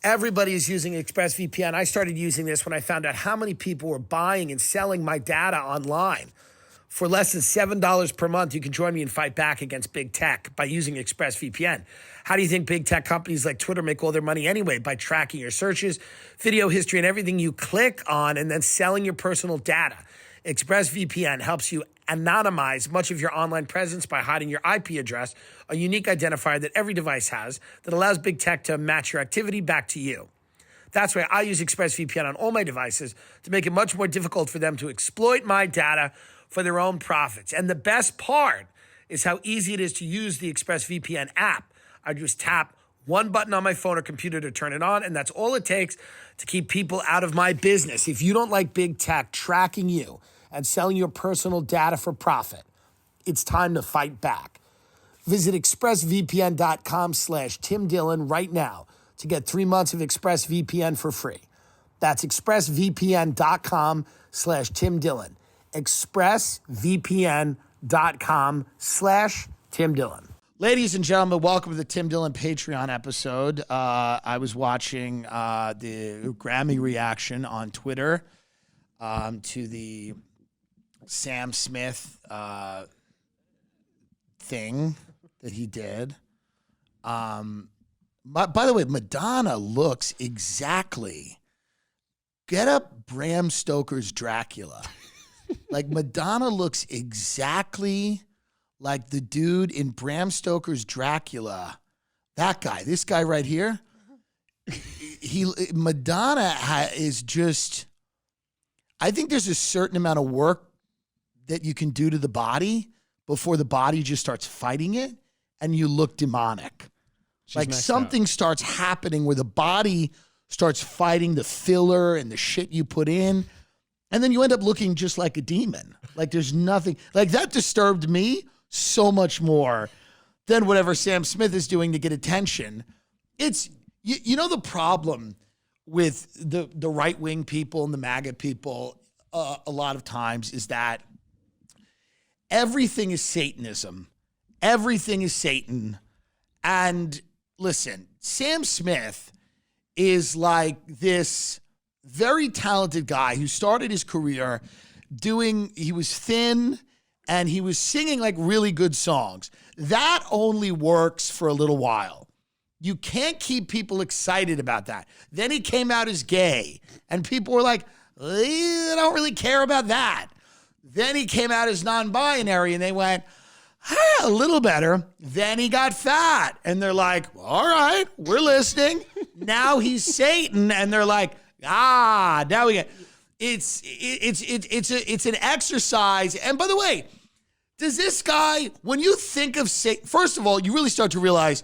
Everybody is using ExpressVPN. I started using this when I found out how many people were buying and selling my data online. For less than $7 per month, you can join me and fight back against big tech by using ExpressVPN. How do you think big tech companies like Twitter make all their money anyway? By tracking your searches, video history, and everything you click on, and then selling your personal data. ExpressVPN helps you anonymize much of your online presence by hiding your IP address, a unique identifier that every device has that allows big tech to match your activity back to you. That's why I use ExpressVPN on all my devices to make it much more difficult for them to exploit my data for their own profits. And the best part is how easy it is to use the ExpressVPN app. I just tap one button on my phone or computer to turn it on, and that's all it takes to keep people out of my business. If you don't like big tech tracking you and selling your personal data for profit, it's time to fight back. Visit expressvpn.com/TimDillon right now to get 3 months of ExpressVPN for free. That's expressvpn.com/TimDillon. expressvpn.com/TimDillon. Ladies and gentlemen, welcome to the Tim Dillon Patreon episode. I was watching the Grammy reaction on Twitter to the Sam Smith thing that he did. By the way, Madonna looks exactly. Get up Bram Stoker's Dracula. Like, Madonna looks exactly like the dude in Bram Stoker's Dracula. That guy, this guy right here. Madonna is just, I think there's a certain amount of work that you can do to the body before the body just starts fighting it and you look demonic. Like something starts happening where the body starts fighting the filler and the shit you put in. And then you end up looking just like a demon. Like there's nothing, like that disturbed me so much more than whatever Sam Smith is doing to get attention. It's, you know, the problem with the right-wing people and the MAGA people a lot of times is that everything is Satanism. Everything is Satan. And listen, Sam Smith is like this very talented guy who started his career he was thin and he was singing like really good songs. That only works for a little while. You can't keep people excited about that. Then he came out as gay and people were like, I don't really care about that. Then he came out as non-binary and they went, a little better. Then he got fat and they're like, all right, we're listening. Now he's Satan and they're like, now we get it's an exercise. And by the way, does this guy, when you think of Satan, first of all, you really start to realize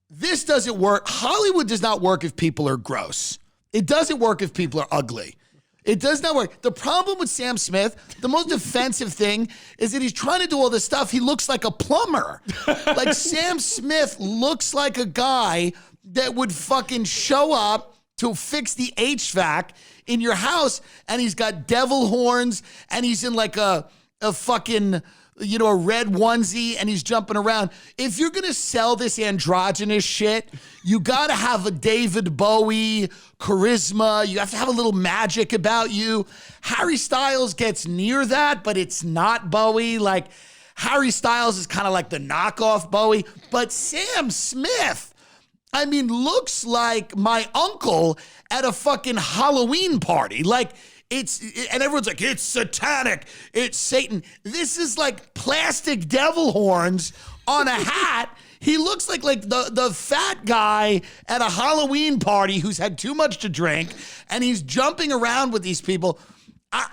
this doesn't work. Hollywood does not work if people are gross. It doesn't work if people are ugly. It does not work. The problem with Sam Smith, the most offensive thing is that he's trying to do all this stuff. He looks like a plumber. Like Sam Smith looks like a guy that would fucking show up to fix the HVAC in your house, and he's got devil horns, and he's in like a fucking, you know, a red onesie, and he's jumping around. If you're going to sell this androgynous shit, you got to have a David Bowie charisma. You have to have a little magic about you. Harry Styles gets near that, but it's not Bowie. Like, Harry Styles is kind of like the knockoff Bowie, but Sam Smith, I mean, looks like my uncle at a fucking Halloween party. Like, and everyone's like, it's satanic, it's Satan. This is like plastic devil horns on a hat. He looks like the fat guy at a Halloween party who's had too much to drink, and he's jumping around with these people. I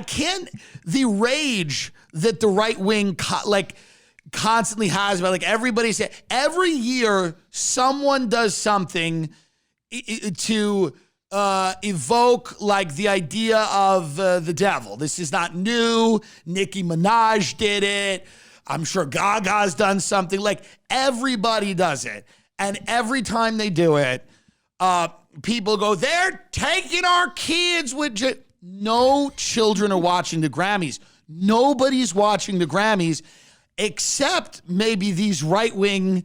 can't, the rage that the right wing constantly has about, like, everybody say every year someone does something to evoke like the idea of the devil. This is not new. Nicki Minaj did it. I'm sure Gaga's done something. Like, everybody does it. And every time they do it, people go, they're taking our kids with no children are watching the Grammys. Nobody's watching the Grammys except maybe these right-wing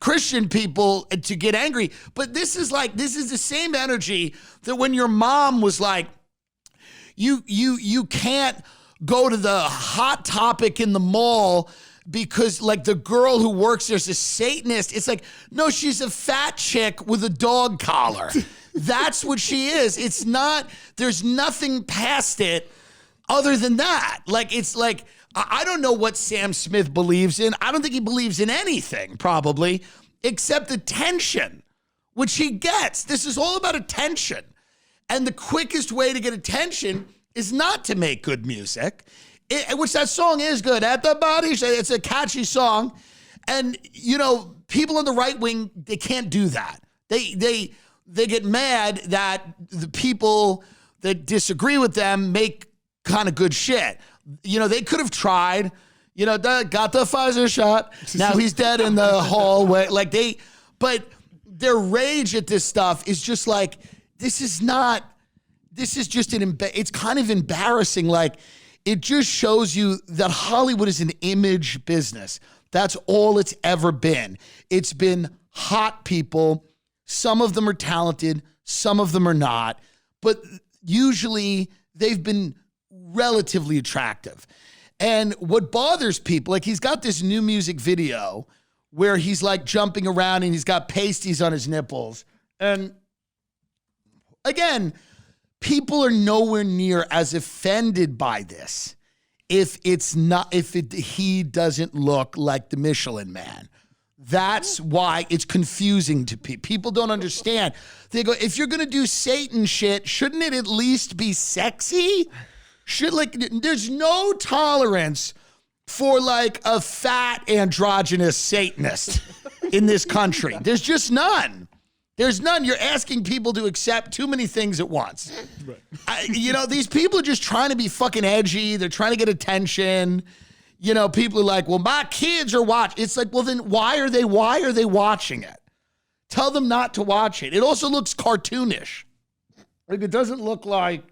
Christian people to get angry. But this is the same energy that when your mom was like, you can't go to the Hot Topic in the mall because like the girl who works there's a Satanist. It's like, no, she's a fat chick with a dog collar. That's what she is. It's not, there's nothing past it other than that. Like, it's like, I don't know what Sam Smith believes in. I don't think he believes in anything, probably, except attention, which he gets. This is all about attention. And the quickest way to get attention is not to make good music, which that song is good. At the body, it's a catchy song. And, you know, people on the right wing, they can't do that. They get mad that the people that disagree with them make kind of good shit. You know, they could have tried, you know, got the Pfizer shot. Now he's dead in the hallway. But their rage at this stuff is just like, this is just it's kind of embarrassing. Like, it just shows you that Hollywood is an image business. That's all it's ever been. It's been hot people. Some of them are talented. Some of them are not. But usually they've been relatively attractive. And what bothers people, like he's got this new music video where he's like jumping around and he's got pasties on his nipples. And again, people are nowhere near as offended by this if he doesn't look like the Michelin Man. That's why it's confusing to people. People don't understand. They go, if you're going to do Satan shit, shouldn't it at least be sexy? There's no tolerance for like a fat androgynous Satanist in this country. There's just none. There's none. You're asking people to accept too many things at once. Right. These people are just trying to be fucking edgy. They're trying to get attention. You know, people are like, well, my kids are watching. It's like, well, then why are they watching it? Tell them not to watch it. It also looks cartoonish. Like, it doesn't look like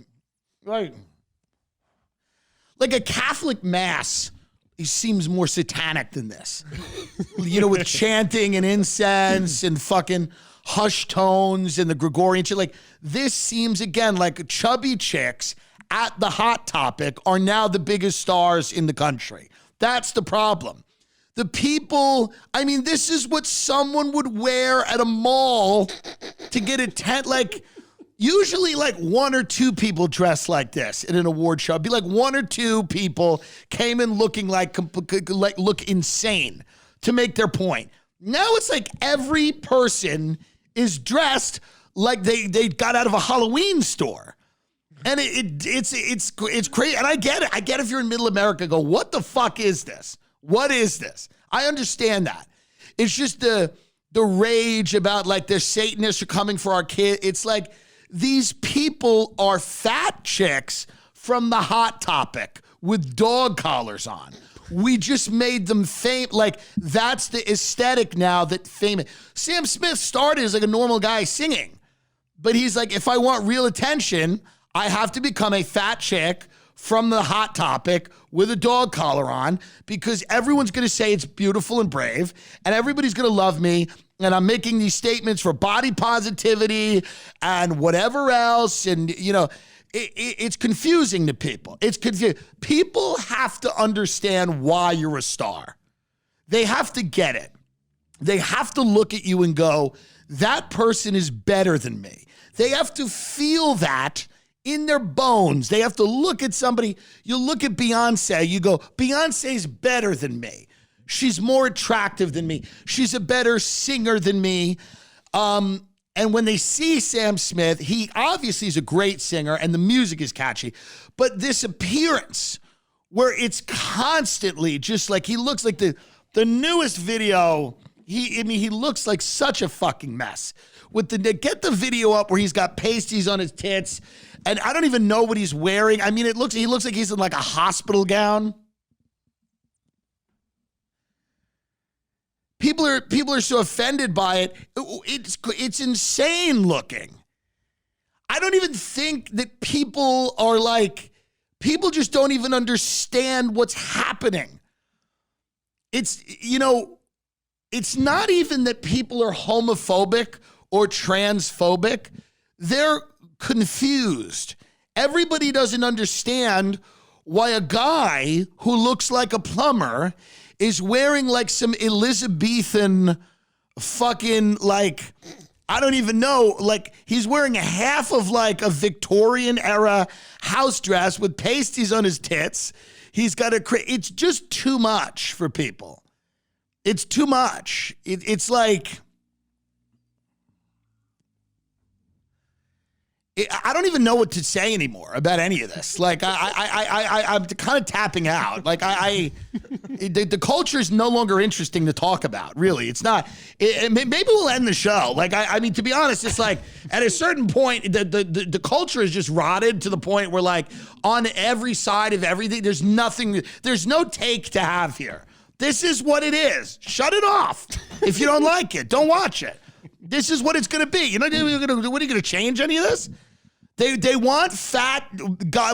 a Catholic mass. He seems more satanic than this. With chanting and incense and fucking hush tones and the Gregorian shit. Like, this seems, again, like chubby chicks at the Hot Topic are now the biggest stars in the country. That's the problem. The people, this is what someone would wear at a mall to get a tent. Like, usually like one or two people dressed like this in an award show. It'd be like one or two people came in looking look insane to make their point. Now it's like every person is dressed like they got out of a Halloween store. And it's crazy. And I get it. I get if you're in middle America, go, what the fuck is this? What is this? I understand that. It's just the rage about like the Satanists are coming for our kid. It's like these people are fat chicks from the Hot Topic with dog collars on. We just made them famous. Like, that's the aesthetic now that famous. Sam Smith started as like a normal guy singing. But he's like, if I want real attention, I have to become a fat chick from the Hot Topic with a dog collar on because everyone's going to say it's beautiful and brave and everybody's going to love me. And I'm making these statements for body positivity and whatever else. And, it's confusing to people. It's confusing. People have to understand why you're a star. They have to get it. They have to look at you and go, that person is better than me. They have to feel that in their bones. They have to look at somebody. You look at Beyonce, you go, Beyonce's better than me. She's more attractive than me. She's a better singer than me. And when they see Sam Smith, he obviously is a great singer and the music is catchy. But this appearance where it's constantly just like, he looks like the newest video, he looks like such a fucking mess. Get the video up where he's got pasties on his tits, and I don't even know what he's wearing. He looks like he's in like a hospital gown. People are so offended by it. It's insane looking. I don't even think that people just don't even understand what's happening. It's it's not even that people are homophobic or transphobic. They're confused. Everybody doesn't understand why a guy who looks like a plumber is wearing like some Elizabethan fucking like, I don't even know, like he's wearing a half of like a Victorian era house dress with pasties on his tits. He's got it's just too much for people. It's too much. It's like, I don't even know what to say anymore about any of this. Like I'm kind of tapping out. Like the culture is no longer interesting to talk about. Really, it's not. Maybe we'll end the show. Like I mean, to be honest, it's like at a certain point, the culture is just rotted to the point where like on every side of everything, there's nothing. There's no take to have here. This is what it is. Shut it off. If you don't like it, don't watch it. This is what it's going to be. You know, what are you going to change any of this? They want fat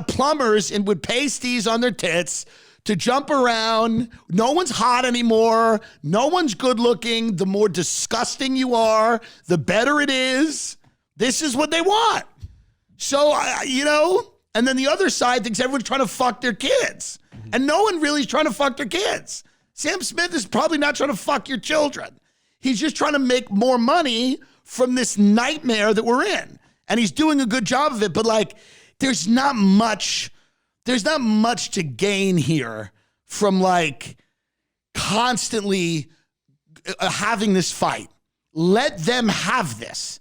plumbers and with pasties on their tits to jump around. No one's hot anymore. No one's good looking. The more disgusting you are, the better it is. This is what they want. So, you know, and then the other side thinks everyone's trying to fuck their kids. And no one really is trying to fuck their kids. Sam Smith is probably not trying to fuck your children. He's just trying to make more money from this nightmare that we're in. And he's doing a good job of it, but like, there's not much to gain here from like constantly having this fight. Let them have this.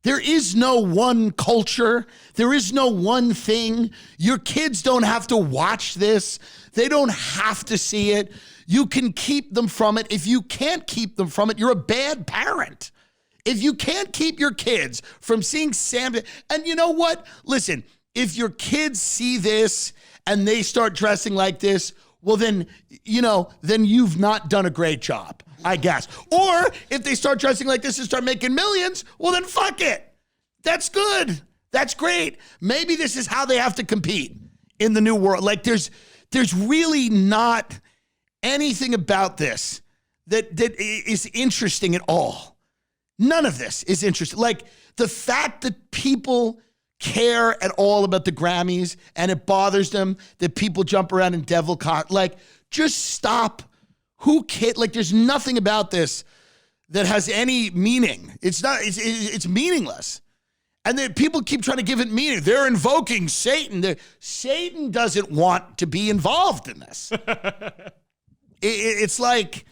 There is no one culture. There is no one thing. Your kids don't have to watch this. They don't have to see it. You can keep them from it. If you can't keep them from it, you're a bad parent. If you can't keep your kids from seeing Sam, and you know what? Listen, if your kids see this and they start dressing like this, well then, you know, then you've not done a great job, I guess. Or if they start dressing like this and start making millions, well then fuck it. That's good. That's great. Maybe this is how they have to compete in the new world. Like there's really not anything about this that is interesting at all. None of this is interesting. Like the fact that people care at all about the Grammys and it bothers them that people jump around in devil cock. Like just stop. Who cares? Like there's nothing about this that has any meaning. It's not, it's meaningless. And then people keep trying to give it meaning. They're invoking Satan. Satan doesn't want to be involved in this. It's like,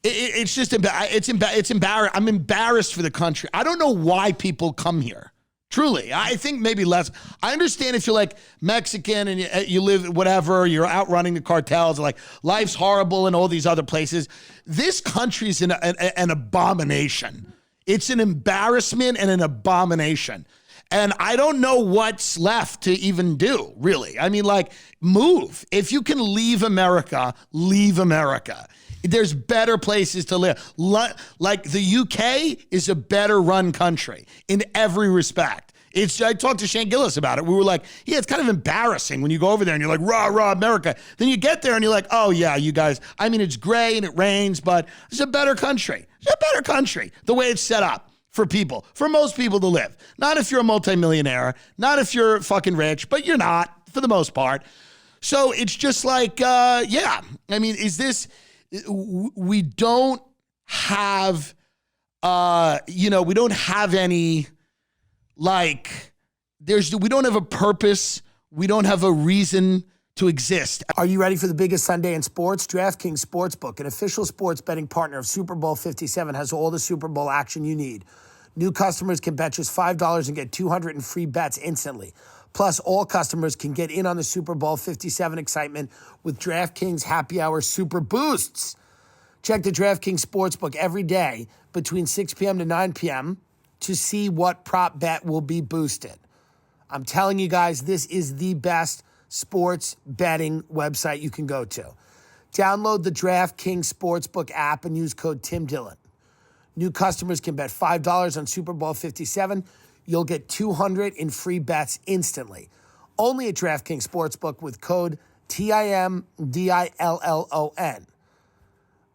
it's just, it's embarrassing. I'm embarrassed for the country. I don't know why people come here. Truly. I think maybe less. I understand if you're like Mexican and you live whatever, you're out running the cartels, like life's horrible in all these other places. This country's an abomination. It's an embarrassment and an abomination. And I don't know what's left to even do, really. I mean, like, move. If you can leave America, leave America. There's better places to live. Like the UK is a better run country in every respect. I talked to Shane Gillis about it. We were like, yeah, it's kind of embarrassing when you go over there and you're like, rah, rah, America. Then you get there and you're like, oh yeah, you guys, I mean, it's gray and it rains, but it's a better country. It's a better country, the way it's set up for people, for most people to live. Not if you're a multimillionaire, not if you're fucking rich, but you're not for the most part. So it's just like, yeah, I mean, we don't have, we don't have any, like, we don't have a purpose. We don't have a reason to exist. Are you ready for the biggest Sunday in sports? DraftKings Sportsbook, an official sports betting partner of Super Bowl 57, has all the Super Bowl action you need. New customers can bet just $5 and get $200 in free bets instantly. Plus, all customers can get in on the Super Bowl 57 excitement with DraftKings Happy Hour Super Boosts. Check the DraftKings Sportsbook every day between 6 p.m. to 9 p.m. to see what prop bet will be boosted. I'm telling you guys, this is the best sports betting website you can go to. Download the DraftKings Sportsbook app and use code TIMDILLON. New customers can bet $5 on Super Bowl 57. You'll get $200 in free bets instantly. Only at DraftKings Sportsbook with code TIMDILLON.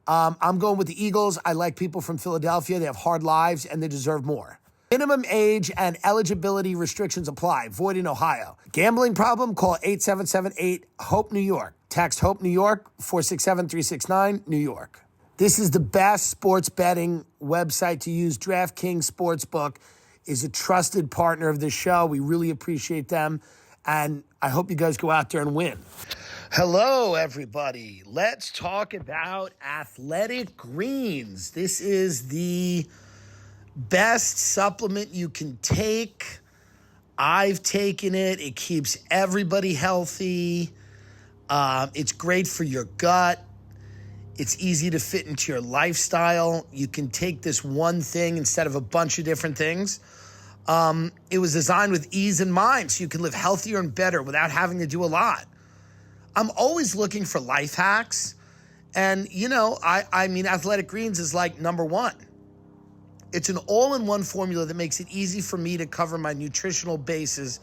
I'm going with the Eagles. I like people from Philadelphia. They have hard lives and they deserve more. Minimum age and eligibility restrictions apply. Void in Ohio. Gambling problem? Call 877-8-HOPE-NEW YORK. Text HOPE New York, 467-369, New York. This is the best sports betting website to use. DraftKings Sportsbook is a trusted partner of the show. We really appreciate them. And I hope you guys go out there and win. Hello, everybody. Let's talk about Athletic Greens. This is the best supplement you can take. I've taken it. It keeps everybody healthy. It's great for your gut. It's easy to fit into your lifestyle. You can take this one thing instead of a bunch of different things. It was designed with ease in mind so you can live healthier and better without having to do a lot. I'm always looking for life hacks. And, I mean, Athletic Greens is like number one. It's an all-in-one formula that makes it easy for me to cover my nutritional bases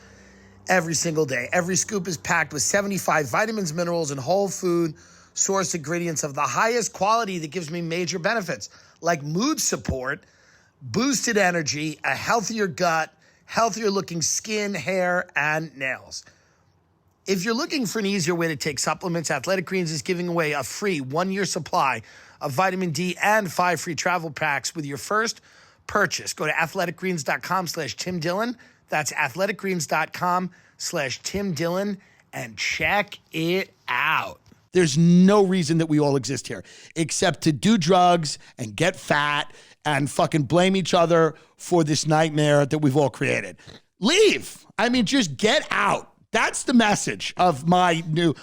every single day. Every scoop is packed with 75 vitamins, minerals, and whole food source ingredients of the highest quality that gives me major benefits like mood support, boosted energy, a healthier gut, healthier looking skin, hair, and nails. If you're looking for an easier way to take supplements, Athletic Greens is giving away a free 1-year supply of vitamin D and 5 free travel packs with your first purchase. Go to athleticgreens.com/TimDillon. That's athleticgreens.com/TimDillon and check it out. There's no reason that we all exist here except to do drugs and get fat and fucking blame each other for this nightmare that we've all created. Leave. I mean, just get out. That's the message of my new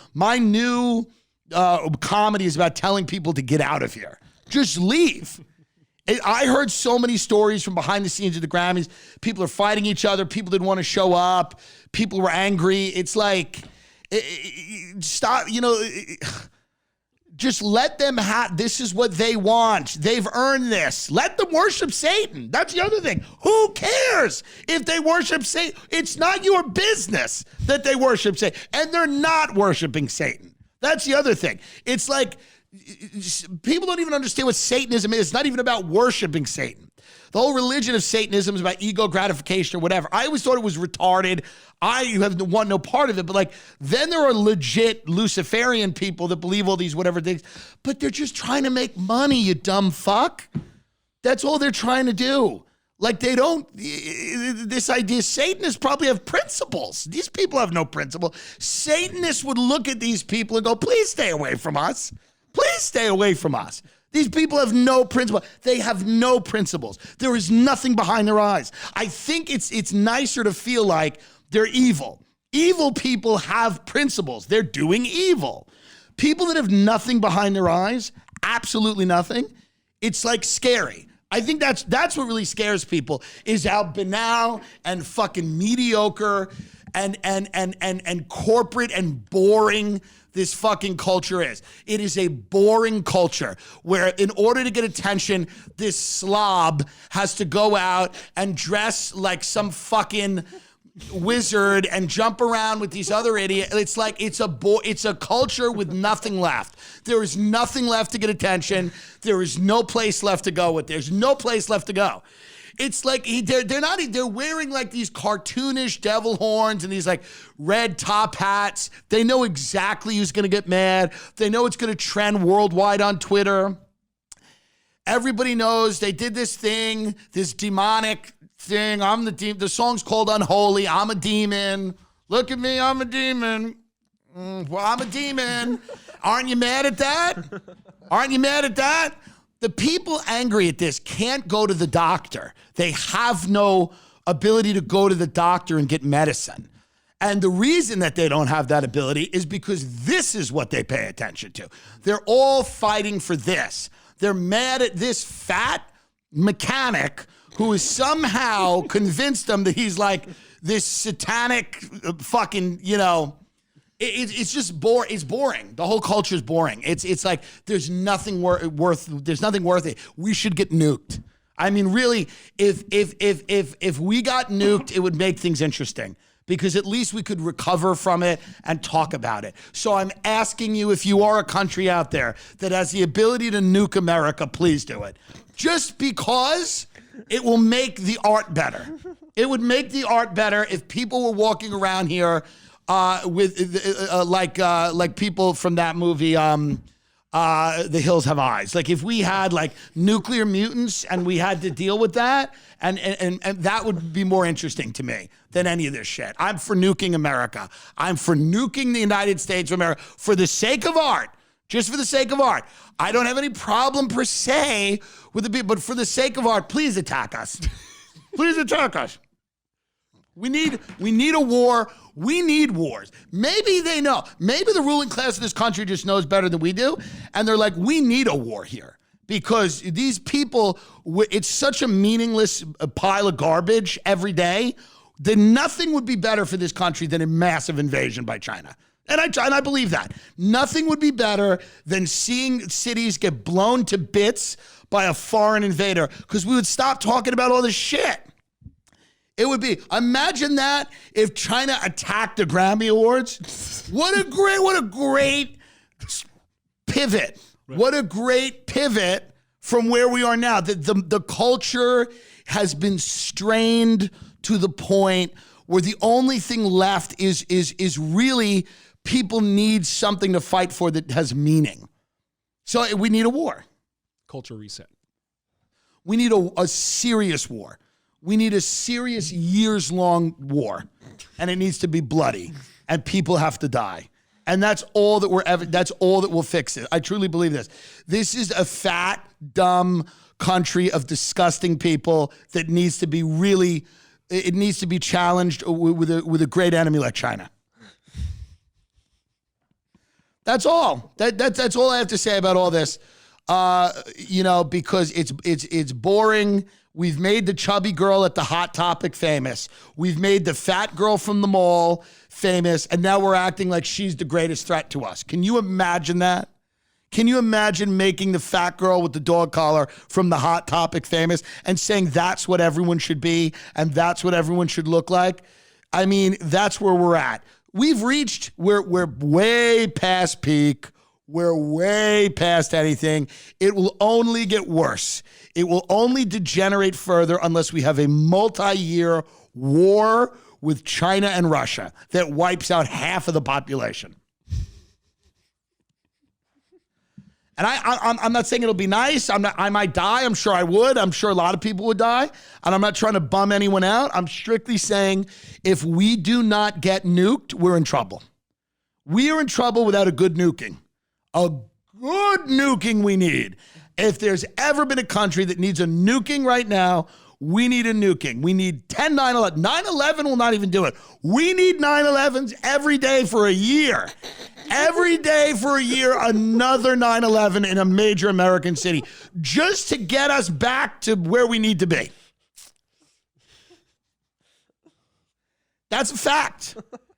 comedy is about telling people to get out of here. Just leave. I heard so many stories from behind the scenes of the Grammys. People are fighting each other. People didn't want to show up. People were angry. It's like, stop, just let them have, this is what they want. They've earned this. Let them worship Satan. That's the other thing. Who cares if they worship Satan? It's not your business that they worship Satan. And they're not worshiping Satan. That's the other thing. It's like, people don't even understand what Satanism is. It's not even about worshiping Satan. The whole religion of Satanism is about ego gratification or whatever. I always thought it was retarded. I have want no part of it. But then there are legit Luciferian people that believe all these whatever things. But they're just trying to make money, you dumb fuck. That's all they're trying to do. They don't, this idea, Satanists probably have principles. These people have no principle. Satanists would look at these people and go, please stay away from us. Please stay away from us. These people have no principle. They have no principles. There is nothing behind their eyes. I think it's nicer to feel like they're evil. Evil people have principles. They're doing evil. People that have nothing behind their eyes, absolutely nothing, it's like scary. I think that's what really scares people is how banal and fucking mediocre and corporate and boring this fucking culture is. It is a boring culture where in order to get attention, this slob has to go out and dress like some fucking wizard and jump around with these other idiots. It's like it's a culture with nothing left. There is nothing left to get attention. There is no place left to go with. There's no place left to go. It's like they're wearing like these cartoonish devil horns and these like red top hats. They know exactly who's going to get mad. They know it's going to trend worldwide on Twitter. Everybody knows they did this thing, this demonic thing. I'm the demon. The song's called Unholy. I'm a demon. Look at me. I'm a demon. Well, I'm a demon. Aren't you mad at that? Aren't you mad at that? The people angry at this can't go to the doctor. They have no ability to go to the doctor and get medicine. And the reason that they don't have that ability is because this is what they pay attention to. They're all fighting for this. They're mad at this fat mechanic who has somehow convinced them that he's like this satanic fucking, it's just boring. It's boring. The whole culture is boring. It's like there's nothing there's nothing worth it. We should get nuked. I mean, really, if we got nuked, it would make things interesting because at least we could recover from it and talk about it. So I'm asking you, if you are a country out there that has the ability to nuke America, please do it. Just because it will make the art better. It would make the art better if people were walking around here like people from that movie, The Hills Have Eyes. Like if we had like nuclear mutants and we had to deal with that, and that would be more interesting to me than any of this shit. I'm for nuking America. I'm for nuking the United States of America for the sake of art. Just for the sake of art. I don't have any problem per se with the people, but for the sake of art, please attack us. Please attack us. We need a war. We need wars. Maybe they know. Maybe the ruling class of this country just knows better than we do. And they're like, we need a war here. Because these people, it's such a meaningless pile of garbage every day that nothing would be better for this country than a massive invasion by China. And I believe that. Nothing would be better than seeing cities get blown to bits by a foreign invader, because we would stop talking about all this shit. It would be, imagine that if China attacked the Grammy Awards. What a great pivot. Right. What a great pivot from where we are now. The culture has been strained to the point where the only thing left is really people need something to fight for that has meaning. So we need a war. Culture reset. We need a serious war. We need a serious years-long war, and it needs to be bloody, and people have to die. And that's all that that's all that will fix it. I truly believe this. This is a fat, dumb country of disgusting people that needs to be it needs to be challenged with a great enemy like China. That's all. That's all I have to say about all this. Because it's boring. We've made the chubby girl at the Hot Topic famous. We've made the fat girl from the mall famous, and now we're acting like she's the greatest threat to us. Can you imagine that? Can you imagine making the fat girl with the dog collar from the Hot Topic famous and saying that's what everyone should be and that's what everyone should look like? I mean, that's where we're at. We're way past peak. We're way past anything. It will only get worse. It will only degenerate further unless we have a multi-year war with China and Russia that wipes out half of the population. And I'm not saying it'll be nice. I might die. I'm sure I would. I'm sure a lot of people would die. And I'm not trying to bum anyone out. I'm strictly saying if we do not get nuked, we're in trouble. We are in trouble without a good nuking. A good nuking we need. If there's ever been a country that needs a nuking right now, we need a nuking. We need 10 9/11. 9/11 will not even do it. We need 9/11s every day for a year. Every day for a year, another 9/11 in a major American city, just to get us back to where we need to be. That's a fact.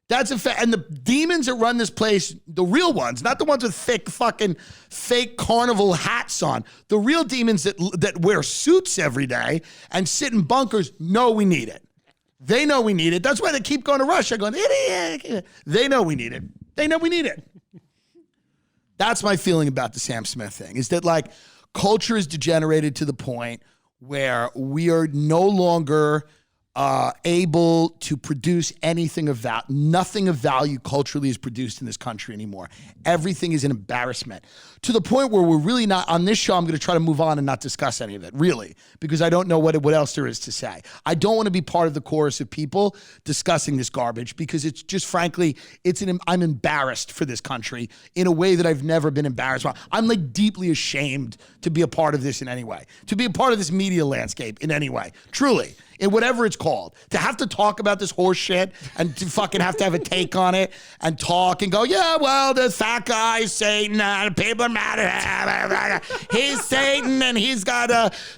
That's a fact. And the demons that run this place, the real ones, not the ones with fake carnival hats on, the real demons that wear suits every day and sit in bunkers, know we need it. They know we need it. That's why they keep going to Russia going, idiot. They know we need it. They know we need it. That's my feeling about the Sam Smith thing, is that like culture is degenerated to the point where we are no longer able to produce anything of value. Nothing of value culturally is produced in this country anymore. Everything is an embarrassment to the point where we're really not, on this show, I'm going to try to move on and not discuss any of it, really, because I don't know what else there is to say. I don't want to be part of the chorus of people discussing this garbage because it's just, frankly, I'm embarrassed for this country in a way that I've never been embarrassed by. I'm like deeply ashamed to be a part of this in any way, to be a part of this media landscape in any way, truly. In whatever it's called, to have to talk about this horse shit and to fucking have to have a take on it and talk and go, yeah, well, the fat guy is Satan, people are mad at him. He's Satan and he's got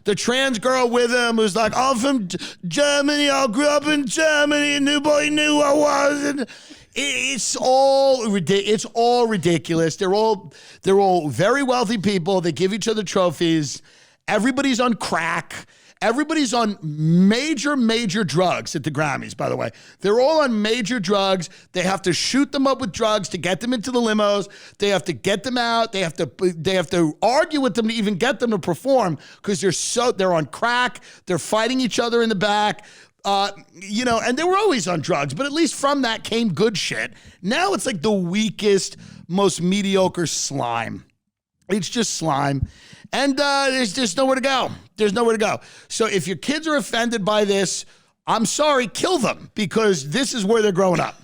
the trans girl with him who's like, I'm from Germany, I grew up in Germany and nobody knew who I was. And it's all ridiculous. They're all very wealthy people. They give each other trophies. Everybody's on crack. Everybody's on major drugs at the Grammys, by the way. They're all on major drugs. They have to shoot them up with drugs to get them into the limos. They have to get them out. They have to argue with them to even get them to perform because they're on crack. They're fighting each other in the back. And they were always on drugs, but at least from that came good shit. Now it's like the weakest, most mediocre slime. It's just slime. And there's just nowhere to go. There's nowhere to go. So if your kids are offended by this, I'm sorry, kill them because this is where they're growing up.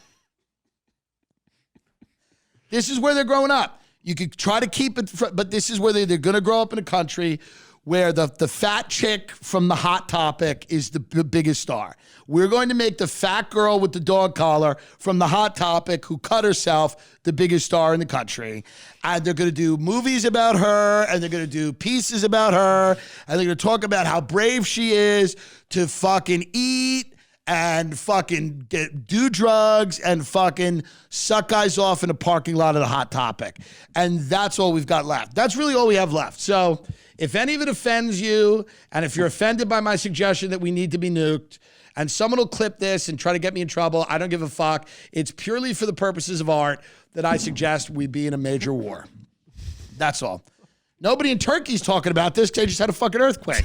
This is where they're growing up. You could try to keep it, but this is where they're going to grow up in a country where the fat chick from the Hot Topic is the biggest star. We're going to make the fat girl with the dog collar from the Hot Topic who cut herself the biggest star in the country. And they're going to do movies about her, and they're going to do pieces about her, and they're going to talk about how brave she is to fucking eat and fucking do drugs and fucking suck guys off in a parking lot of the Hot Topic. And that's all we've got left. That's really all we have left. So if any of it offends you, and if you're offended by my suggestion that we need to be nuked, and someone will clip this and try to get me in trouble, I don't give a fuck. It's purely for the purposes of art that I suggest we be in a major war. That's all. Nobody in Turkey's talking about this because they just had a fucking earthquake.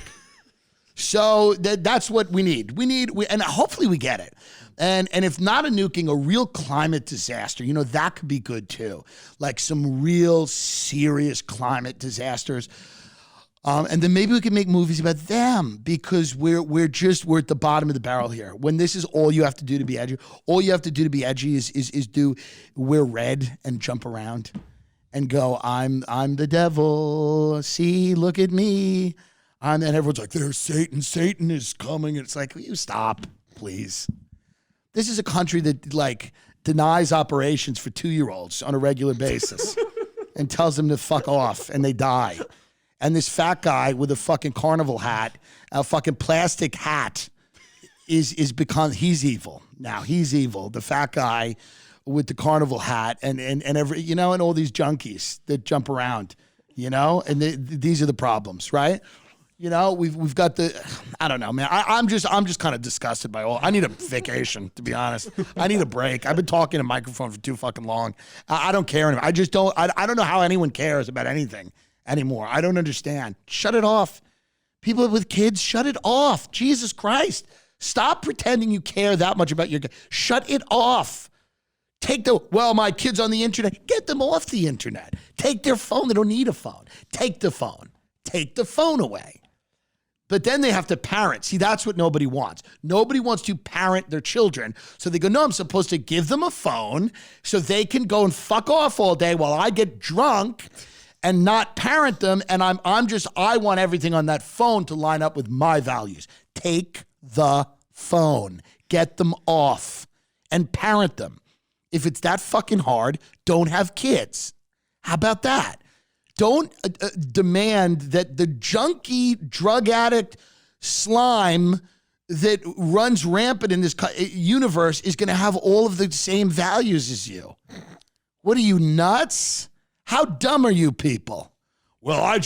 So that's what we need. And hopefully we get it. And if not a nuking, a real climate disaster, that could be good too. Like some real serious climate disasters. And then maybe we can make movies about them because we're at the bottom of the barrel here. When this is all you have to do to be edgy, all you have to do to be edgy is wear red and jump around and go, I'm the devil. See, look at me. And everyone's like, there's Satan. Satan is coming. And it's like, will you stop, please? This is a country that denies operations for 2-year-olds on a regular basis and tells them to fuck off and they die. And this fat guy with a fucking carnival hat, a fucking plastic hat, he's evil. Now he's evil. The fat guy with the carnival hat and all these junkies that jump around, and these are the problems, right? We've got I don't know, man. I'm just kind of disgusted by all. I need a vacation, to be honest. I need a break. I've been talking to microphone for too fucking long. I don't care anymore. I just don't. I don't know how anyone cares about anything anymore. I don't understand. Shut it off. People with kids, shut it off. Jesus Christ. Stop pretending you care that much about your kids. Shut it off. My kid's on the internet. Get them off the internet. Take their phone. They don't need a phone. Take the phone. Take the phone away. But then they have to parent. See, that's what nobody wants. Nobody wants to parent their children. So they go, no, I'm supposed to give them a phone so they can go and fuck off all day while I get drunk and not parent them. And I want everything on that phone to line up with my values. Take the phone. Get them off and parent them. If it's that fucking hard, don't have kids. How about that? Don't demand that the junkie, drug addict slime that runs rampant in this universe is going to have all of the same values as you. What are you, nuts? How dumb are you people? Well, I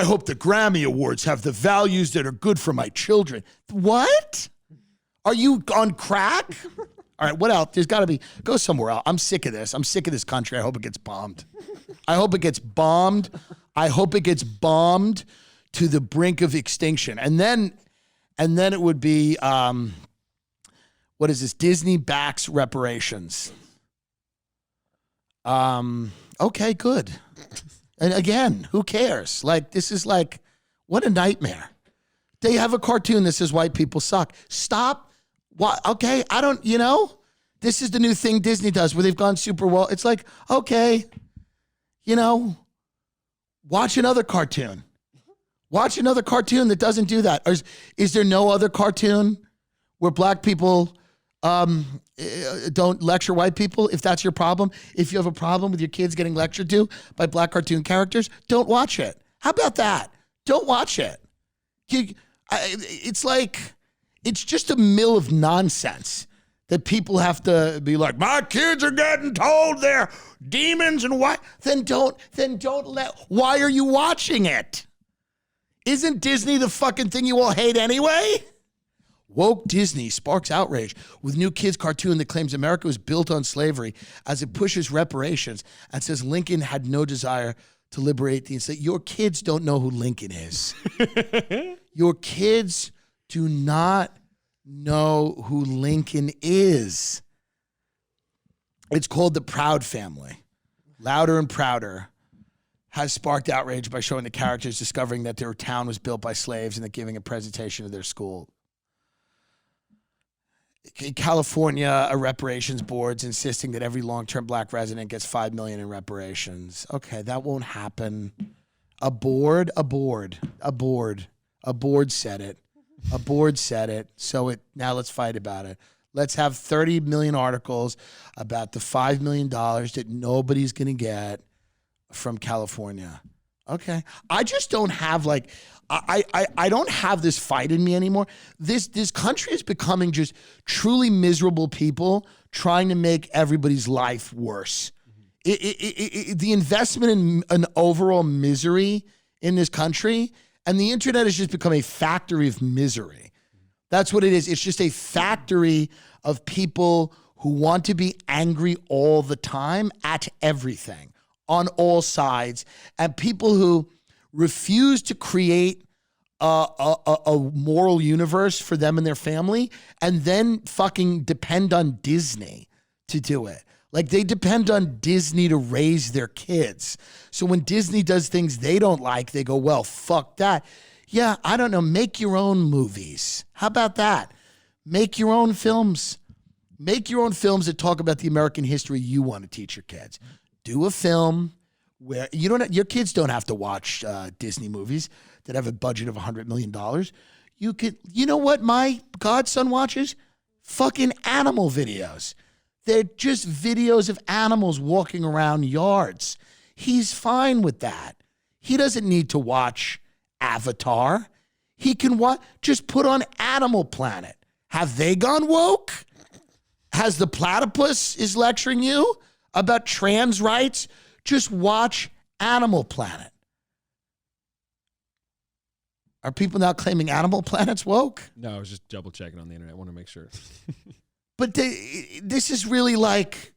hope the Grammy Awards have the values that are good for my children. What? Are you on crack? All right, what else? There's got to be, go somewhere else. I'm sick of this. I'm sick of this country. I hope it gets bombed. I hope it gets bombed. I hope it gets bombed to the brink of extinction. And then it would be, what is this? Disney backs reparations. Okay, good. And again, who cares? This is what a nightmare. They have a cartoon that says white people suck. Stop. What? Okay, I don't, this is the new thing Disney does where they've gone super well. It's like, okay, watch another cartoon. Watch another cartoon that doesn't do that. Is there no other cartoon where black people don't lecture white people? If that's your problem, if you have a problem with your kids getting lectured to by black cartoon characters, don't watch it. How about that? Don't watch it. It's just a mill of nonsense that people have to be like, my kids are getting told they're demons and why? Then don't why are you watching it? Isn't Disney the fucking thing you all hate anyway? Woke Disney sparks outrage with new kids cartoon that claims America was built on slavery as it pushes reparations and says Lincoln had no desire to liberate the enslaved. Your kids don't know who Lincoln is. Your kids do not know who Lincoln is. It's called The Proud Family. Louder and Prouder has sparked outrage by showing the characters discovering that their town was built by slaves and that giving a presentation to their school. In California, a reparations board's insisting that every long-term black resident gets $5 million in reparations. Okay, that won't happen. A board said it. A board said it. So now let's fight about it. Let's have 30 million articles about the $5 million that nobody's going to get from California. Okay. I just don't have I don't have this fight in me anymore. This country is becoming just truly miserable people trying to make everybody's life worse. The investment in an overall misery in this country, and the internet has just become a factory of misery. That's what it is. It's just a factory of people who want to be angry all the time at everything on all sides, and people who refuse to create a moral universe for them and their family and then fucking depend on Disney to do it. Like, they depend on Disney to raise their kids. So when Disney does things they don't like, they go, well, fuck that. Yeah, I don't know. Make your own movies. How about that? Make your own films. Make your own films that talk about the American history you want to teach your kids. Do a film where your kids don't have to watch Disney movies that have a budget of $100 million. You know what my godson watches? Fucking animal videos. They're just videos of animals walking around yards. He's fine with that. He doesn't need to watch Avatar. He can just put on Animal Planet. Have they gone woke? Has the platypus is lecturing you about trans rights? Just watch Animal Planet. Are people now claiming Animal Planet's woke? No, I was just double checking on the internet. I want to make sure. But this is really like,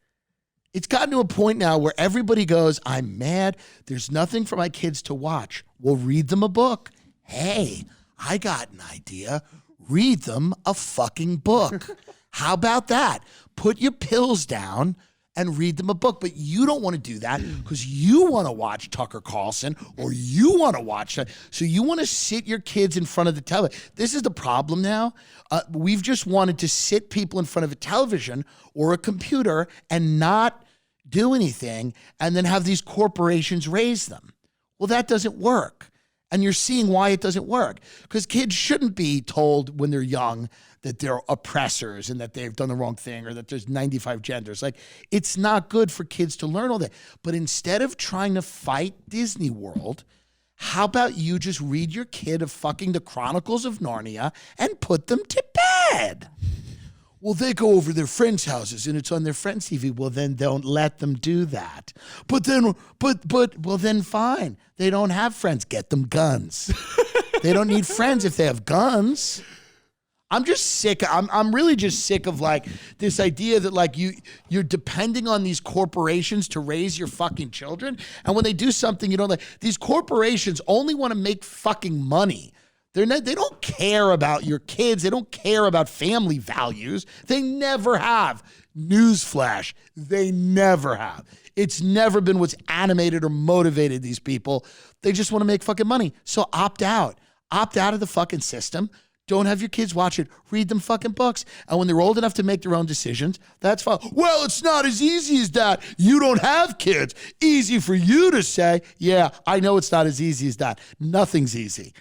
it's gotten to a point now where everybody goes, I'm mad. There's nothing for my kids to watch. We'll read them a book. Hey, I got an idea. Read them a fucking book. How about that? Put your pills down and read them a book. But you don't want to do that because you want to watch Tucker Carlson or you want to watch that. So you want to sit your kids in front of the television. This is the problem now. We've just wanted to sit people in front of a television or a computer and not do anything and then have these corporations raise them. Well, that doesn't work. And you're seeing why it doesn't work. Because kids shouldn't be told when they're young that they're oppressors and that they've done the wrong thing or that there's 95 genders. Like, it's not good for kids to learn all that. But instead of trying to fight Disney World, how about you just read your kid of fucking the Chronicles of Narnia and put them to bed? Well, they go over their friends' houses and it's on their friend's TV. Well, then don't let them do that. But then fine. They don't have friends. Get them guns. They don't need friends if they have guns. I'm just sick. I'm really just sick of like this idea that like you're depending on these corporations to raise your fucking children. And when they do something you don't like, these corporations only want to make fucking money. They don't care about your kids. They don't care about family values. They never have. Newsflash, they never have. It's never been what's animated or motivated these people. They just want to make fucking money. So opt out. Opt out of the fucking system. Don't have your kids watch it. Read them fucking books. And when they're old enough to make their own decisions, that's fine. Well, it's not as easy as that. You don't have kids. Easy for you to say. Yeah, I know it's not as easy as that. Nothing's easy.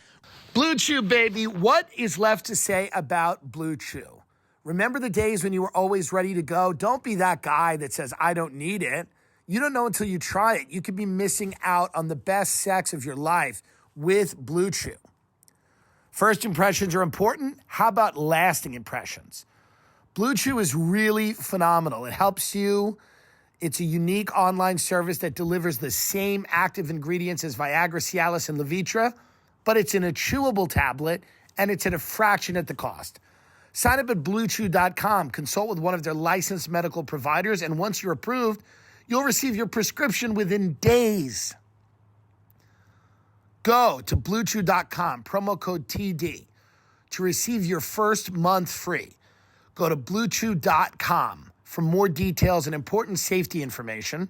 BlueChew, baby. What is left to say about BlueChew? Remember the days when you were always ready to go? Don't be that guy that says, I don't need it. You don't know until you try it. You could be missing out on the best sex of your life with BlueChew. First impressions are important. How about lasting impressions? BlueChew is really phenomenal. It helps you. It's a unique online service that delivers the same active ingredients as Viagra, Cialis, and Levitra, but it's in a chewable tablet, and it's at a fraction of the cost. Sign up at BlueChew.com, consult with one of their licensed medical providers, and once you're approved, you'll receive your prescription within days. Go to BlueChew.com, promo code TD, to receive your first month free. Go to BlueChew.com for more details and important safety information.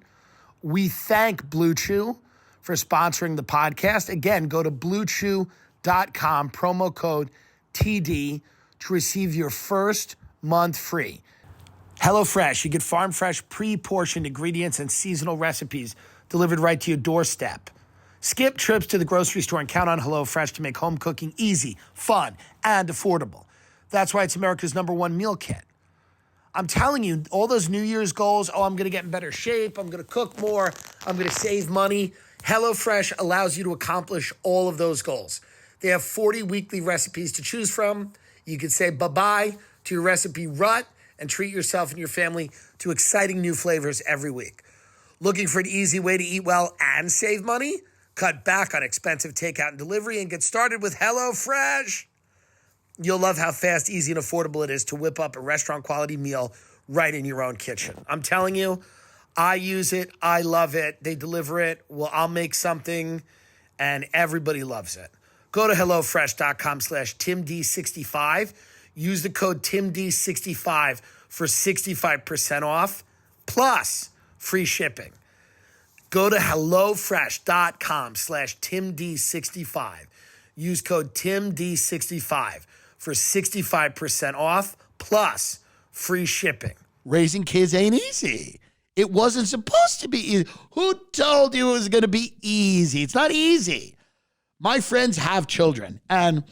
We thank BlueChew for sponsoring the podcast. Again, go to BlueChew.com, promo code TD, to receive your first month free. HelloFresh, you get farm fresh, pre-portioned ingredients and seasonal recipes delivered right to your doorstep. Skip trips to the grocery store and count on HelloFresh to make home cooking easy, fun, and affordable. That's why it's America's #1 meal kit. I'm telling you, all those New Year's goals, I'm going to get in better shape, I'm going to cook more, I'm going to save money. HelloFresh allows you to accomplish all of those goals. They have 40 weekly recipes to choose from. You can say bye-bye to your recipe rut and treat yourself and your family to exciting new flavors every week. Looking for an easy way to eat well and save money? Cut back on expensive takeout and delivery and get started with HelloFresh. You'll love how fast, easy, and affordable it is to whip up a restaurant-quality meal right in your own kitchen. I'm telling you, I use it. I love it. They deliver it. Well, I'll make something, and everybody loves it. Go to HelloFresh.com/TimD65. Use the code TimD65 for 65% off, plus free shipping. Go to HelloFresh.com/TimD65. Use code TimD65 for 65% off, plus free shipping. Raising kids ain't easy. It wasn't supposed to be easy. Who told you it was going to be easy? It's not easy. My friends have children, and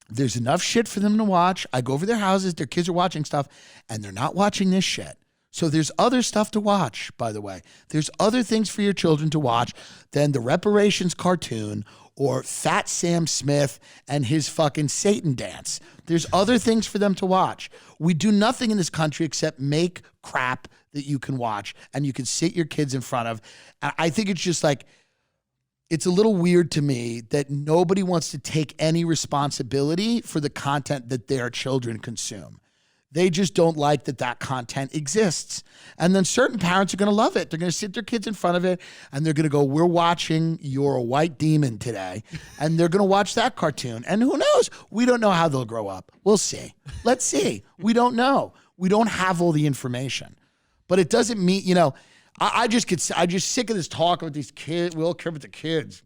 there's enough shit for them to watch. I go over their houses, their kids are watching stuff, and they're not watching this shit. So there's other stuff to watch, by the way. There's other things for your children to watch than the reparations cartoon or Fat Sam Smith and his fucking Satan dance. There's other things for them to watch. We do nothing in this country except make crap that you can watch and you can sit your kids in front of. And I think it's just like, it's a little weird to me that nobody wants to take any responsibility for the content that their children consume. They just don't like that content exists. And then certain parents are going to love it. They're going to sit their kids in front of it and they're going to go, we're watching You're a White Demon today. And they're going to watch that cartoon. And who knows? We don't know how they'll grow up. We'll see. Let's see. We don't know. We don't have all the information. But it doesn't mean, I'm just sick of this talk about these kids. We all care about the kids.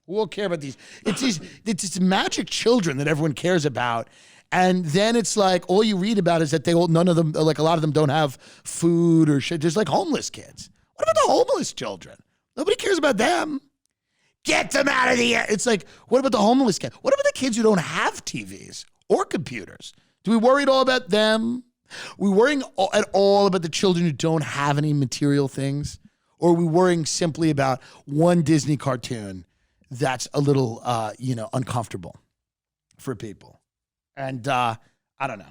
We all care about these. It's these magic children that everyone cares about. And then it's like, all you read about is that none of them, like a lot of them don't have food or shit. There's like homeless kids. What about the homeless children? Nobody cares about them. Get them out of the air. It's like, what about the homeless kids? What about the kids who don't have TVs or computers? Do we worry at all about them? Are we worrying at all about the children who don't have any material things? Or are we worrying simply about one Disney cartoon that's a little, uncomfortable for people? And I don't know.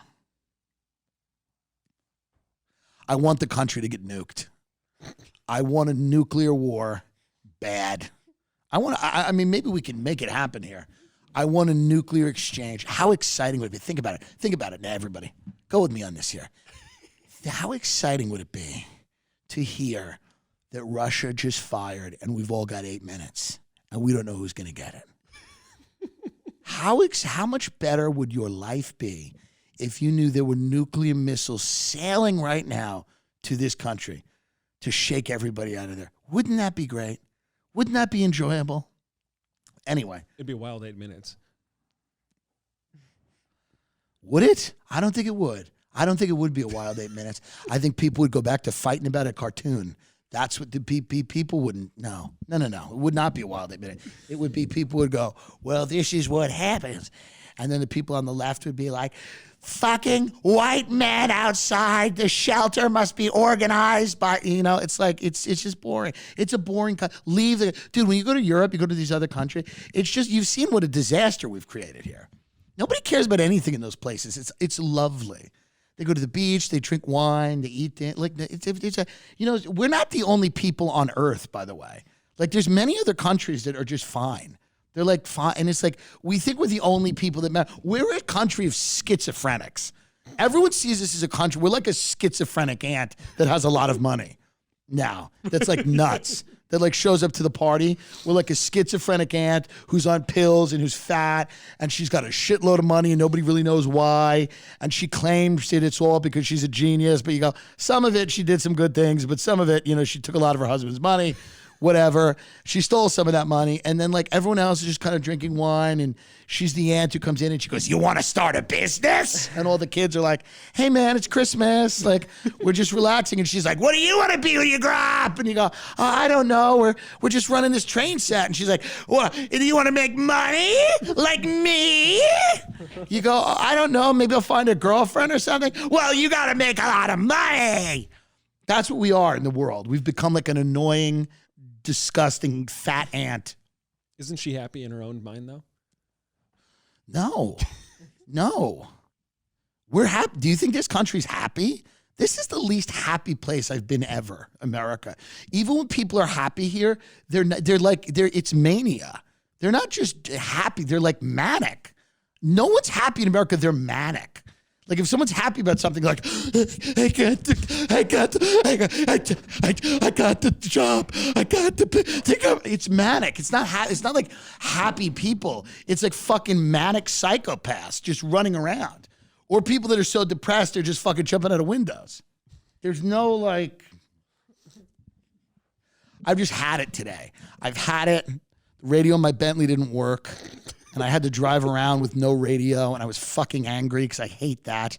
I want the country to get nuked. I want a nuclear war bad. I mean, maybe we can make it happen here. I want a nuclear exchange. How exciting would it be? Think about it. Think about it now, everybody. Go with me on this here. How exciting would it be to hear that Russia just fired and we've all got 8 minutes and we don't know who's going to get it? How much better would your life be if you knew there were nuclear missiles sailing right now to this country to shake everybody out of there? Wouldn't that be great? Wouldn't that be enjoyable? Anyway. It'd be a wild 8 minutes. Would it? I don't think it would. I don't think it would be a wild 8 minutes. I think people would go back to fighting about a cartoon. That's what the people wouldn't. No. It would not be a wild 8 minutes. It would be people would go, well, this is what happens. And then the people on the left would be like, fucking white man outside. The shelter must be organized by, it's like, it's just boring. It's a boring, dude, when you go to Europe, you go to these other countries, it's just, you've seen what a disaster we've created here. Nobody cares about anything in those places. It's lovely. They go to the beach, they drink wine, they eat. We're not the only people on earth, by the way. Like, there's many other countries that are just fine. They're like fine, and it's like we think we're the only people that matter. We're a country of schizophrenics. Everyone sees us as a country. We're like a schizophrenic aunt that has a lot of money now. That's like nuts. That like shows up to the party. We're like a schizophrenic aunt who's on pills and who's fat, and she's got a shitload of money and nobody really knows why. And she claims that it's all because she's a genius. But you go, some of it she did some good things, but some of it, she took a lot of her husband's money. Whatever. She stole some of that money. And then like everyone else is just kind of drinking wine. And she's the aunt who comes in and she goes, you want to start a business? And all the kids are like, hey man, it's Christmas. Like we're just relaxing. And she's like, what do you want to be when you grow up? And you go, oh, I don't know. We're just running this train set. And she's like, well, do you want to make money like me? You go, oh, I don't know. Maybe I'll find a girlfriend or something. Well, you got to make a lot of money. That's what we are in the world. We've become like an annoying, disgusting fat aunt. Isn't she happy in her own mind, though? No. We're happy. Do you think this country's happy? This is the least happy place I've been ever, America. Even when people are happy here, it's mania. They're not just happy, they're like manic. No one's happy in America, they're manic. Like if someone's happy about something, like I got the job, it's manic. It's not like happy people. It's like fucking manic psychopaths just running around, or people that are so depressed they're just fucking jumping out of windows. There's no like. I've just had it today. I've had it. The radio on my Bentley didn't work. And I had to drive around with no radio, and I was fucking angry because I hate that.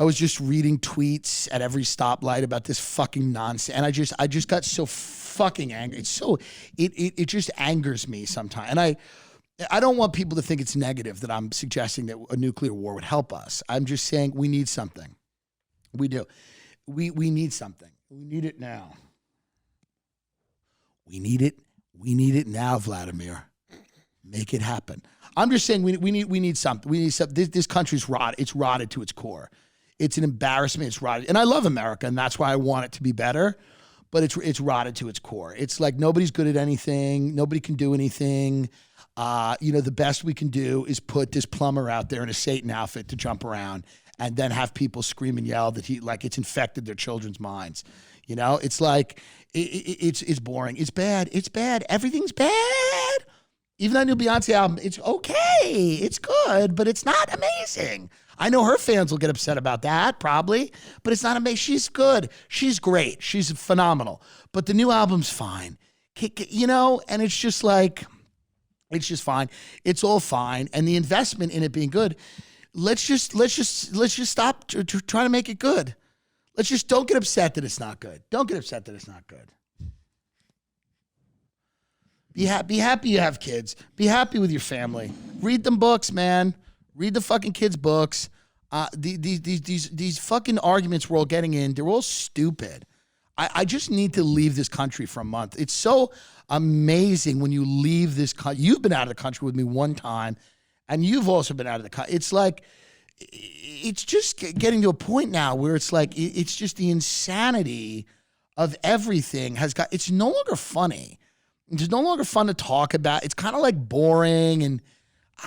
I was just reading tweets at every stoplight about this fucking nonsense, and I just got so fucking angry. It just angers me sometimes, and I don't want people to think it's negative that I'm suggesting that a nuclear war would help us. I'm just saying we need something. We do. We need something. We need it now. We need it. We need it now, Vladimir. Make it happen. I'm just saying we need something. We need something. This country's rotted. It's rotted to its core. It's an embarrassment. It's rotted. And I love America, and that's why I want it to be better. But it's rotted to its core. It's like nobody's good at anything. Nobody can do anything. The best we can do is put this plumber out there in a Satan outfit to jump around, and then have people scream and yell that it's infected their children's minds. It's like it's boring. It's bad. It's bad. Everything's bad. Even that new Beyonce album, it's okay. It's good, but it's not amazing. I know her fans will get upset about that, probably, but it's not amazing. She's good. She's great. She's phenomenal. But the new album's fine. And it's just like, it's just fine. It's all fine. And the investment in it being good, let's just stop trying to make it good. Let's just don't get upset that it's not good. Don't get upset that it's not good. Be happy you have kids. Be happy with your family. Read them books, man. Read the fucking kids' books. These fucking arguments we're all getting in, they're all stupid. I just need to leave this country for a month. It's so amazing when you leave this country. You've been out of the country with me one time, and you've also been out of the country. It's like, it's just getting to a point now where it's like, it's just the insanity of everything it's no longer funny. It's no longer fun to talk about. It's kind of like boring, and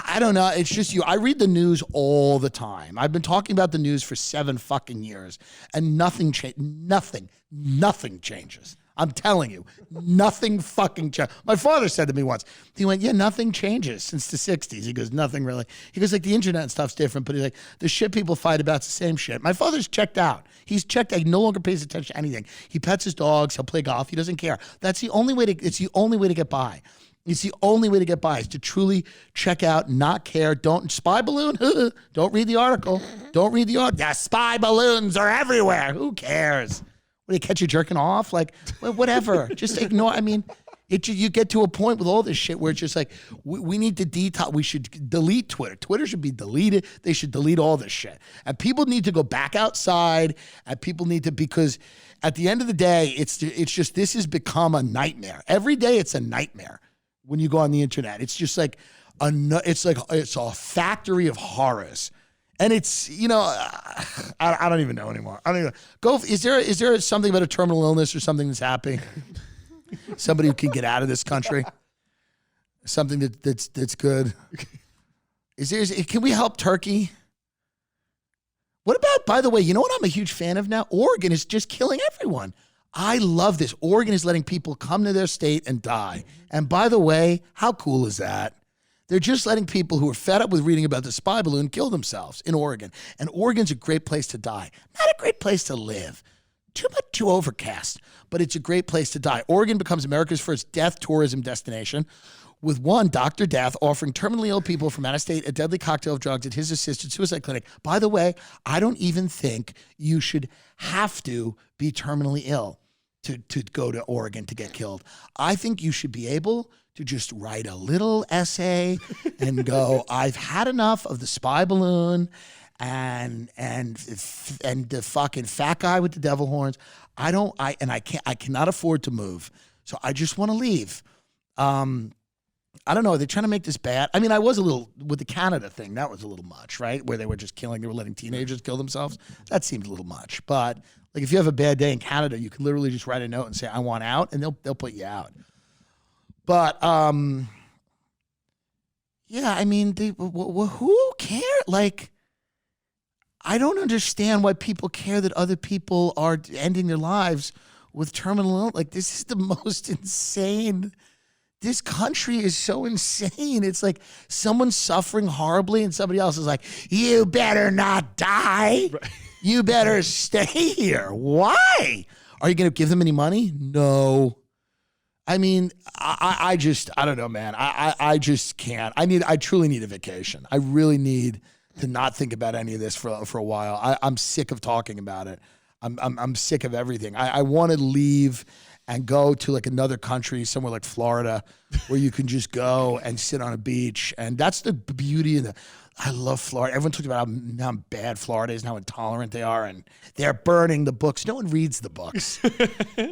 I don't know. It's just you. I read the news all the time. I've been talking about the news for 7 fucking years, and nothing changes. I'm telling you, nothing fucking changes. My father said to me once, he went, yeah, nothing changes since the 60s. He goes, nothing really. He goes, like, the internet and stuff's different, but he's like, the shit people fight about's the same shit. My father's checked out. He's checked out. He no longer pays attention to anything. He pets his dogs. He'll play golf. He doesn't care. It's the only way to get by. It's the only way to get by is to truly check out, not care. Don't spy balloon. Don't read the article. Don't read the article. Yeah, spy balloons are everywhere. Who cares? What, they catch you jerking off? Like, whatever. Just ignore. I mean, you get to a point with all this shit where it's just like, we need to detox. We should delete Twitter. Twitter should be deleted. They should delete all this shit. And people need to go back outside. And people need to, because at the end of the day, it's just, this has become a nightmare. Every day it's a nightmare when you go on the internet. It's just like, it's a factory of horrors. And it's, I don't even know anymore. I don't even go. Is there something about a terminal illness or something that's happening? Somebody who can get out of this country. Something that's good. Can we help Turkey? What about, by the way, you know what I'm a huge fan of now? Oregon is just killing everyone. I love this. Oregon is letting people come to their state and die. And by the way, how cool is that? They're just letting people who are fed up with reading about the spy balloon kill themselves in Oregon. And Oregon's a great place to die. Not a great place to live. Too overcast, but it's a great place to die. Oregon becomes America's first death tourism destination, with one Dr. Death offering terminally ill people from out of state a deadly cocktail of drugs at his assisted suicide clinic. By the way, I don't even think you should have to be terminally ill to go to Oregon to get killed. I think you should be able to just write a little essay and go, I've had enough of the spy balloon and the fucking fat guy with the devil horns. I cannot afford to move. So I just want to leave. I don't know. Are they trying to make this bad? I mean, I was a little, with the Canada thing, that was a little much, right? Where they were letting teenagers kill themselves. That seemed a little much. But like, if you have a bad day in Canada, you can literally just write a note and say, I want out, and they'll put you out. But, yeah, I mean, who cares? Like, I don't understand why people care that other people are ending their lives with terminal illness. Like, this is the most insane. This country is so insane. It's like someone's suffering horribly and somebody else is like, you better not die. Right. You better stay here. Why? Are you going to give them any money? No. I mean, I don't know, man. I just can't. I truly need a vacation. I really need to not think about any of this for a while. I'm sick of talking about it. I'm sick of everything. I want to leave and go to like another country, somewhere like Florida, where you can just go and sit on a beach. And that's the beauty of I love Florida. Everyone talks about how bad Florida is and how intolerant they are, and they're burning the books. No one reads the books.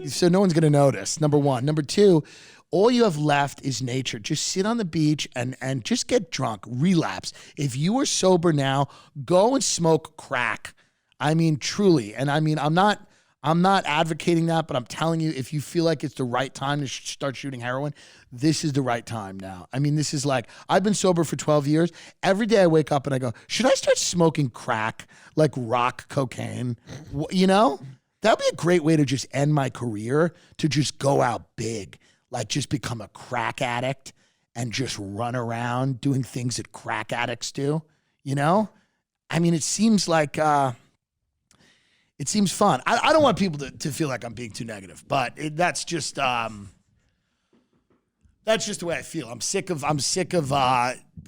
So no one's going to notice, number one. Number two, all you have left is nature. Just sit on the beach and just get drunk, relapse. If you are sober now, go and smoke crack. I mean, truly. And I mean, I'm not advocating that, but I'm telling you, if you feel like it's the right time to start shooting heroin, this is the right time now. I mean, this is like, I've been sober for 12 years. Every day I wake up and I go, should I start smoking crack, like rock cocaine? You know, that'd be a great way to just end my career, to just go out big, like just become a crack addict and just run around doing things that crack addicts do, you know? I mean, it seems like... it seems fun. I don't want people to feel like I'm being too negative, but that's just the way I feel. I'm sick of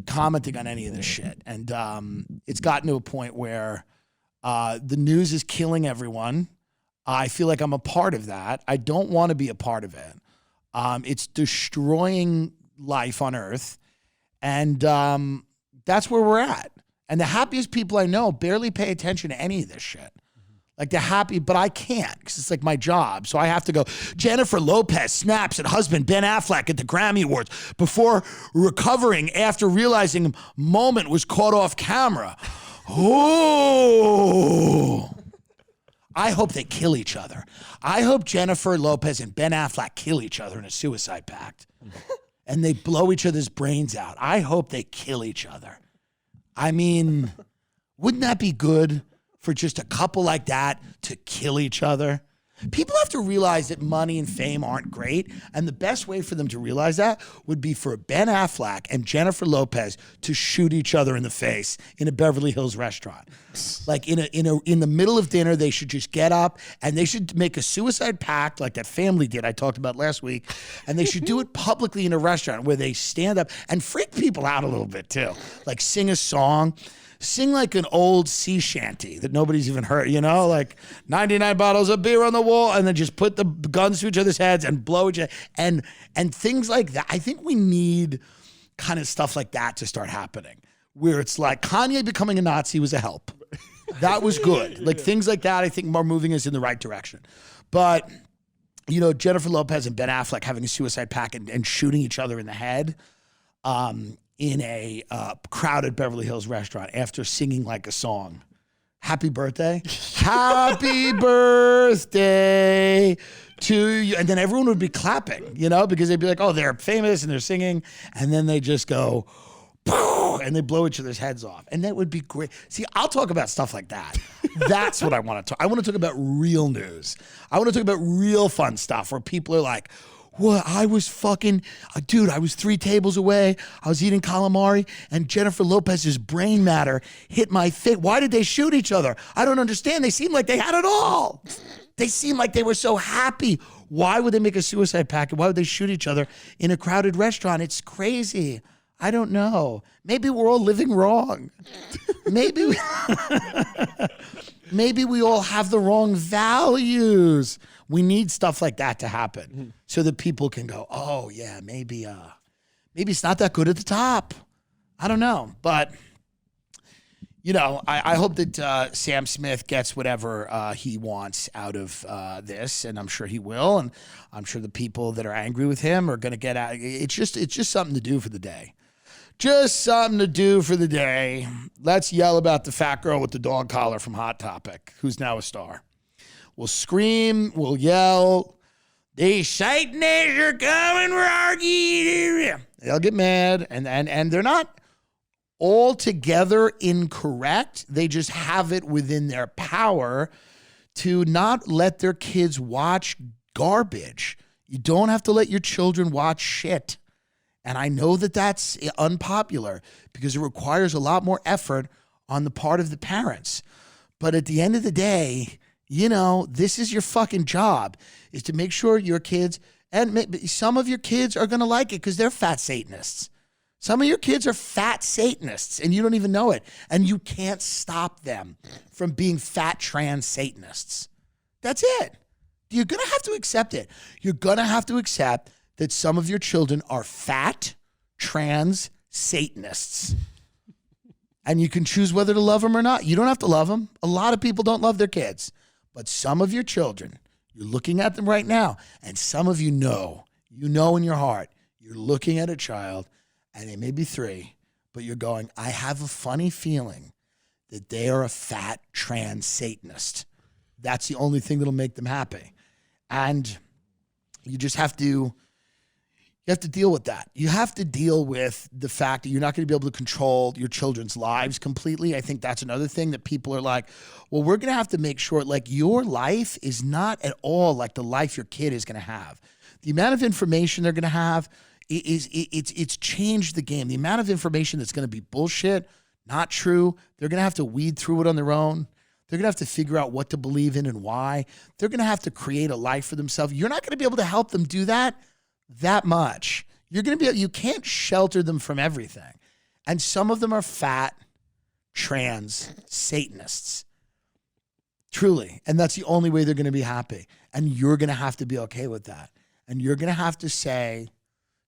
commenting on any of this shit, and it's gotten to a point where the news is killing everyone. I feel like I'm a part of that. I don't want to be a part of it. It's destroying life on Earth, and that's where we're at. And the happiest people I know barely pay attention to any of this shit. Like, they're happy, but I can't because it's like my job. So I have to go, Jennifer Lopez snaps at husband Ben Affleck at the Grammy Awards before recovering after realizing moment was caught off camera. Oh. I hope they kill each other. I hope Jennifer Lopez and Ben Affleck kill each other in a suicide pact. And they blow each other's brains out. I hope they kill each other. I mean, wouldn't that be good? For just a couple like that to kill each other. People have to realize that money and fame aren't great, and the best way for them to realize that would be for Ben Affleck and Jennifer Lopez to shoot each other in the face in a Beverly Hills restaurant. Like in the middle of dinner, they should just get up and they should make a suicide pact like that family did I talked about last week, and they should do it publicly in a restaurant where they stand up and freak people out a little bit too. Like sing a song. Sing like an old sea shanty that nobody's even heard, you know, like 99 bottles of beer on the wall, and then just put the guns to each other's heads and blow each other, and things like that. I think we need kind of stuff like that to start happening, where it's like Kanye becoming a Nazi was a help. That was good. Like things like that, I think are moving us in the right direction. But, you know, Jennifer Lopez and Ben Affleck having a suicide pact and shooting each other in the head, in a crowded Beverly Hills restaurant after singing like a song. happy birthday. Happy birthday to you. And then everyone would be clapping, because they'd be like, oh, they're famous and they're singing. And then they just go, and they blow each other's heads off. And that would be great. See, I'll talk about stuff like that. That's what I want to talk. I want to talk about real news. I want to talk about real fun stuff where people are like, what? I was fucking, dude, I was 3 tables away. I was eating calamari and Jennifer Lopez's brain matter hit my face. Why did they shoot each other? I don't understand. They seemed like they had it all. They seemed like they were so happy. Why would they make a suicide pact? Why would they shoot each other in a crowded restaurant? It's crazy. I don't know. Maybe we're all living wrong. Maybe we all have the wrong values. We need stuff like that to happen so that people can go, oh, yeah, maybe it's not that good at the top. I don't know. But, I hope that Sam Smith gets whatever he wants out of this, and I'm sure he will. And I'm sure the people that are angry with him are going to get out. It's just something to do for the day. Just something to do for the day. Let's yell about the fat girl with the dog collar from Hot Topic, who's now a star. We'll scream, we'll yell, these Satanists are coming for our kid. They'll get mad, and they're not altogether incorrect. They just have it within their power to not let their kids watch garbage. You don't have to let your children watch shit. And I know that that's unpopular because it requires a lot more effort on the part of the parents. But at the end of the day, this is your fucking job, is to make sure your kids, and some of your kids are going to like it because they're fat Satanists. Some of your kids are fat Satanists and you don't even know it. And you can't stop them from being fat trans Satanists. That's it. You're going to have to accept it. You're going to have to accept that some of your children are fat trans Satanists. And you can choose whether to love them or not. You don't have to love them. A lot of people don't love their kids. But some of your children, you're looking at them right now, and some of you know in your heart, you're looking at a child, and they may be 3, but you're going, I have a funny feeling that they are a fat trans Satanist. That's the only thing that'll make them happy. And you just have to deal with that. You have to deal with the fact that you're not going to be able to control your children's lives completely. I think that's another thing that people are like, well, we're going to have to make sure your life is not at all like the life your kid is going to have. The amount of information they're going to have it's changed the game. The amount of information that's going to be bullshit, not true, they're going to have to weed through it on their own. They're going to have to figure out what to believe in and why. They're going to have to create a life for themselves. You're not going to be able to help them do that much. You can't shelter them from everything. And some of them are fat, trans Satanists. Truly. And that's the only way they're going to be happy. And you're going to have to be okay with that. And you're going to have to say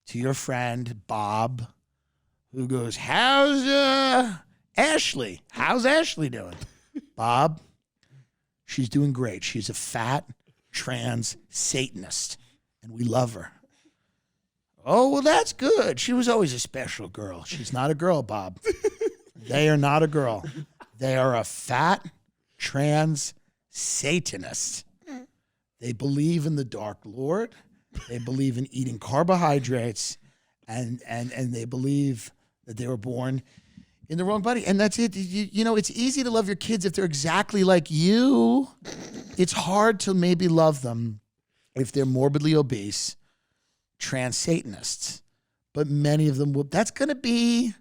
to your friend, Bob, who goes, how's Ashley? How's Ashley doing? Bob, she's doing great. She's a fat, trans Satanist. And we love her. Oh, well, that's good. She was always a special girl. She's not a girl, Bob. They are not a girl. They are a fat, trans Satanist. They believe in the Dark Lord. They believe in eating carbohydrates. And they believe that they were born in the wrong body. And that's it. It's easy to love your kids if they're exactly like you. It's hard to maybe love them if they're morbidly obese, trans Satanists, but many of them will. That's going to be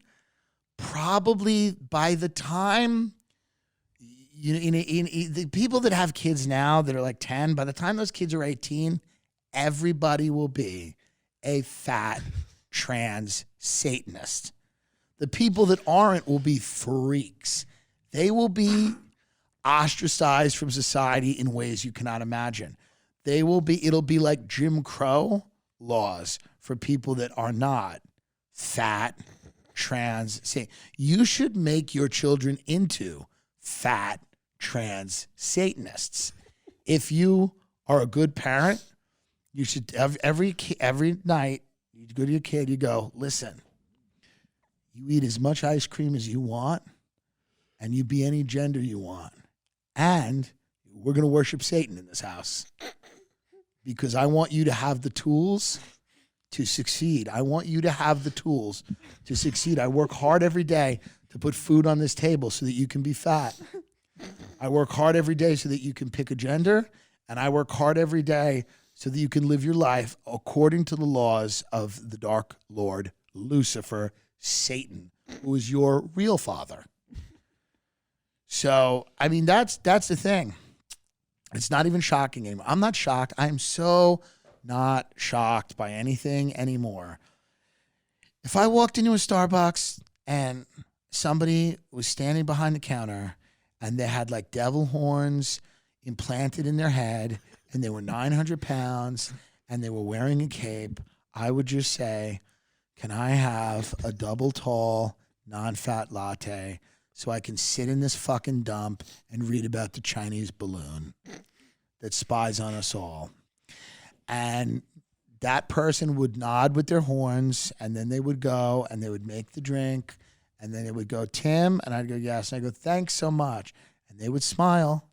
probably by the time the people that have kids now that are like 10, by the time those kids are 18, everybody will be a fat trans Satanist. The people that aren't will be freaks. They will be ostracized from society in ways you cannot imagine. It'll be like Jim Crow laws for people that are not fat, trans. You should make your children into fat, trans Satanists. If you are a good parent, you should every night, you go to your kid, you go, listen, you eat as much ice cream as you want, and you be any gender you want. And we're going to worship Satan in this house because I want you to have the tools to succeed. I want you to have the tools to succeed. I work hard every day to put food on this table so that you can be fat. I work hard every day so that you can pick a gender, and I work hard every day so that you can live your life according to the laws of the Dark Lord, Lucifer, Satan, who is your real father. So, I mean, that's the thing. It's not even shocking anymore. I'm not shocked. I'm so not shocked by anything anymore. If I walked into a Starbucks and somebody was standing behind the counter and they had like devil horns implanted in their head and they were 900 pounds and they were wearing a cape, I would just say, can I have a double tall, non-fat latte so I can sit in this fucking dump and read about the Chinese balloon that spies on us all? And that person would nod with their horns, and then they would go and they would make the drink, and then they would go, Tim, and I'd go, yes. And I'd go, thanks so much. And they would smile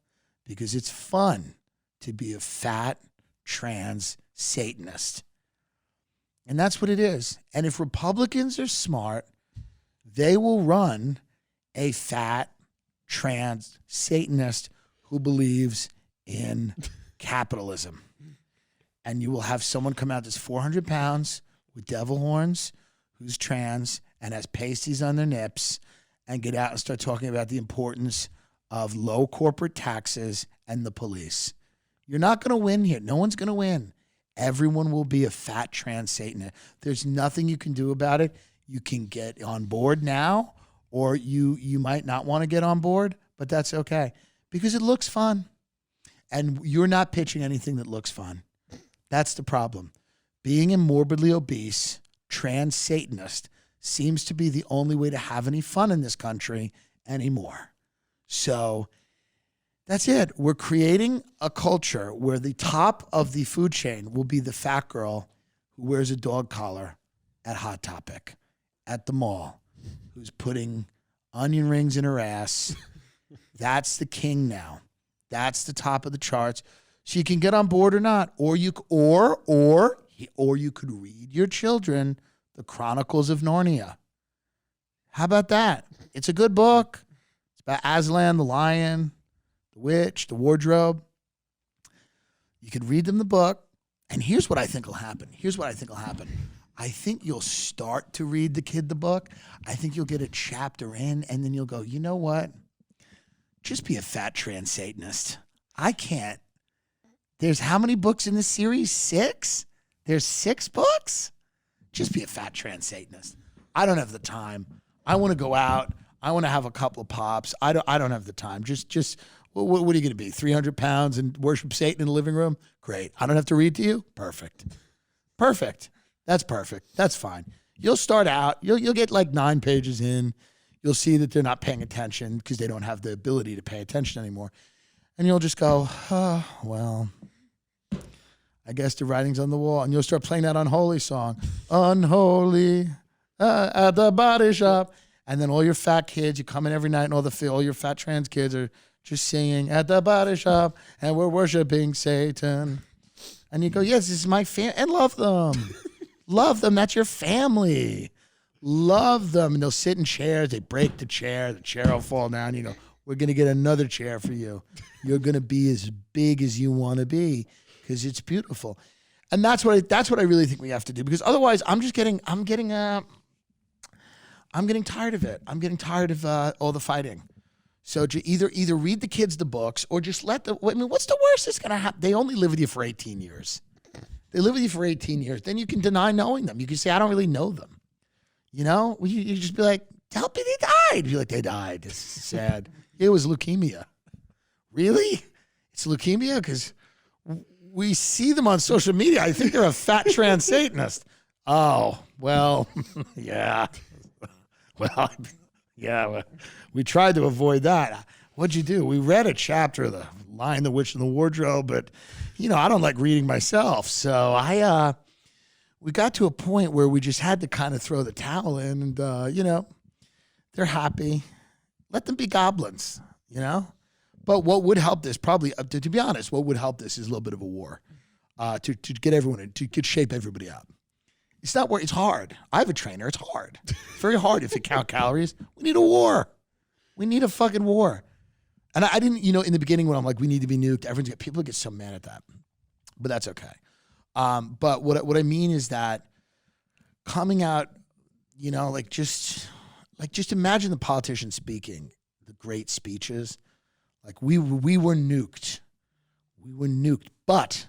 because it's fun to be a fat trans Satanist. And that's what it is. And if Republicans are smart, they will run a fat trans Satanist who believes in capitalism. And you will have someone come out that's 400 pounds with devil horns, who's trans and has pasties on their nips, and get out and start talking about the importance of low corporate taxes and the police. You're not going to win here. No one's going to win. Everyone will be a fat trans Satanist. There's nothing you can do about it. You can get on board now, or you might not want to get on board, but that's okay because it looks fun. And you're not pitching anything that looks fun. That's the problem. Being a morbidly obese trans Satanist seems to be the only way to have any fun in this country anymore. So that's it. We're creating a culture where the top of the food chain will be the fat girl who wears a dog collar at Hot Topic, at the mall, who's putting onion rings in her ass. That's the king now. That's the top of the charts. So you can get on board or not, or you could read your children the Chronicles of Narnia. How about that? It's a good book. It's about Aslan, the lion, the witch, the wardrobe. You could read them the book, and here's what I think will happen. I think you'll start to read the kid the book. I think you'll get a chapter in, and then you'll go, you know what? Just be a fat trans Satanist. I can't. There's how many books in this series? 6? There's 6 books? Just be a fat trans Satanist. I don't have the time. I want to go out. I want to have a couple of pops. I don't have the time. Just what are you going to be? 300 pounds and worship Satan in the living room? Great. I don't have to read to you? Perfect. That's perfect. That's fine. You'll start out. You'll get like 9 pages in. You'll see that they're not paying attention because they don't have the ability to pay attention anymore. And you'll just go, oh, well, I guess the writing's on the wall. And you'll start playing that Unholy song. Unholy at the body shop. And then all your fat kids, you come in every night and all your fat trans kids are just singing at the body shop and we're worshiping Satan. And you go, yes, this is my family. And love them. Love them. That's your family. Love them. And they'll sit in chairs. They break the chair will fall down. You go, we're going to get another chair for you. You're going to be as big as you want to be because it's beautiful. And that's what I really think we have to do, because otherwise I'm getting tired of it. I'm getting tired of all the fighting. So either read the kids the books or just what's the worst that's going to happen? They only live with you for 18 years. Then you can deny knowing them. You can say, I don't really know them. You know, you just be like, tell me they died. You're like, they died. It's sad. It was leukemia. Really? It's leukemia? Because we see them on social media. I think they're a fat trans Satanist. Oh, well, yeah. Well, yeah, we tried to avoid that. What'd you do? We read a chapter of The Lion, the Witch, and the Wardrobe, but, I don't like reading myself. So we got to a point where we just had to kind of throw the towel in and, they're happy. Let them be goblins, But what would help this, probably, to be honest, what would help this is a little bit of a war to get everyone in, to shape everybody up. It's not work. It's hard. I have a trainer. It's hard. It's very hard if you count calories. We need a war. We need a fucking war. And I didn't, in the beginning when I'm like, we need to be nuked, people get so mad at that. But that's okay. But what I mean is that coming out, just imagine the politicians speaking the great speeches. Like we were nuked. We were nuked. But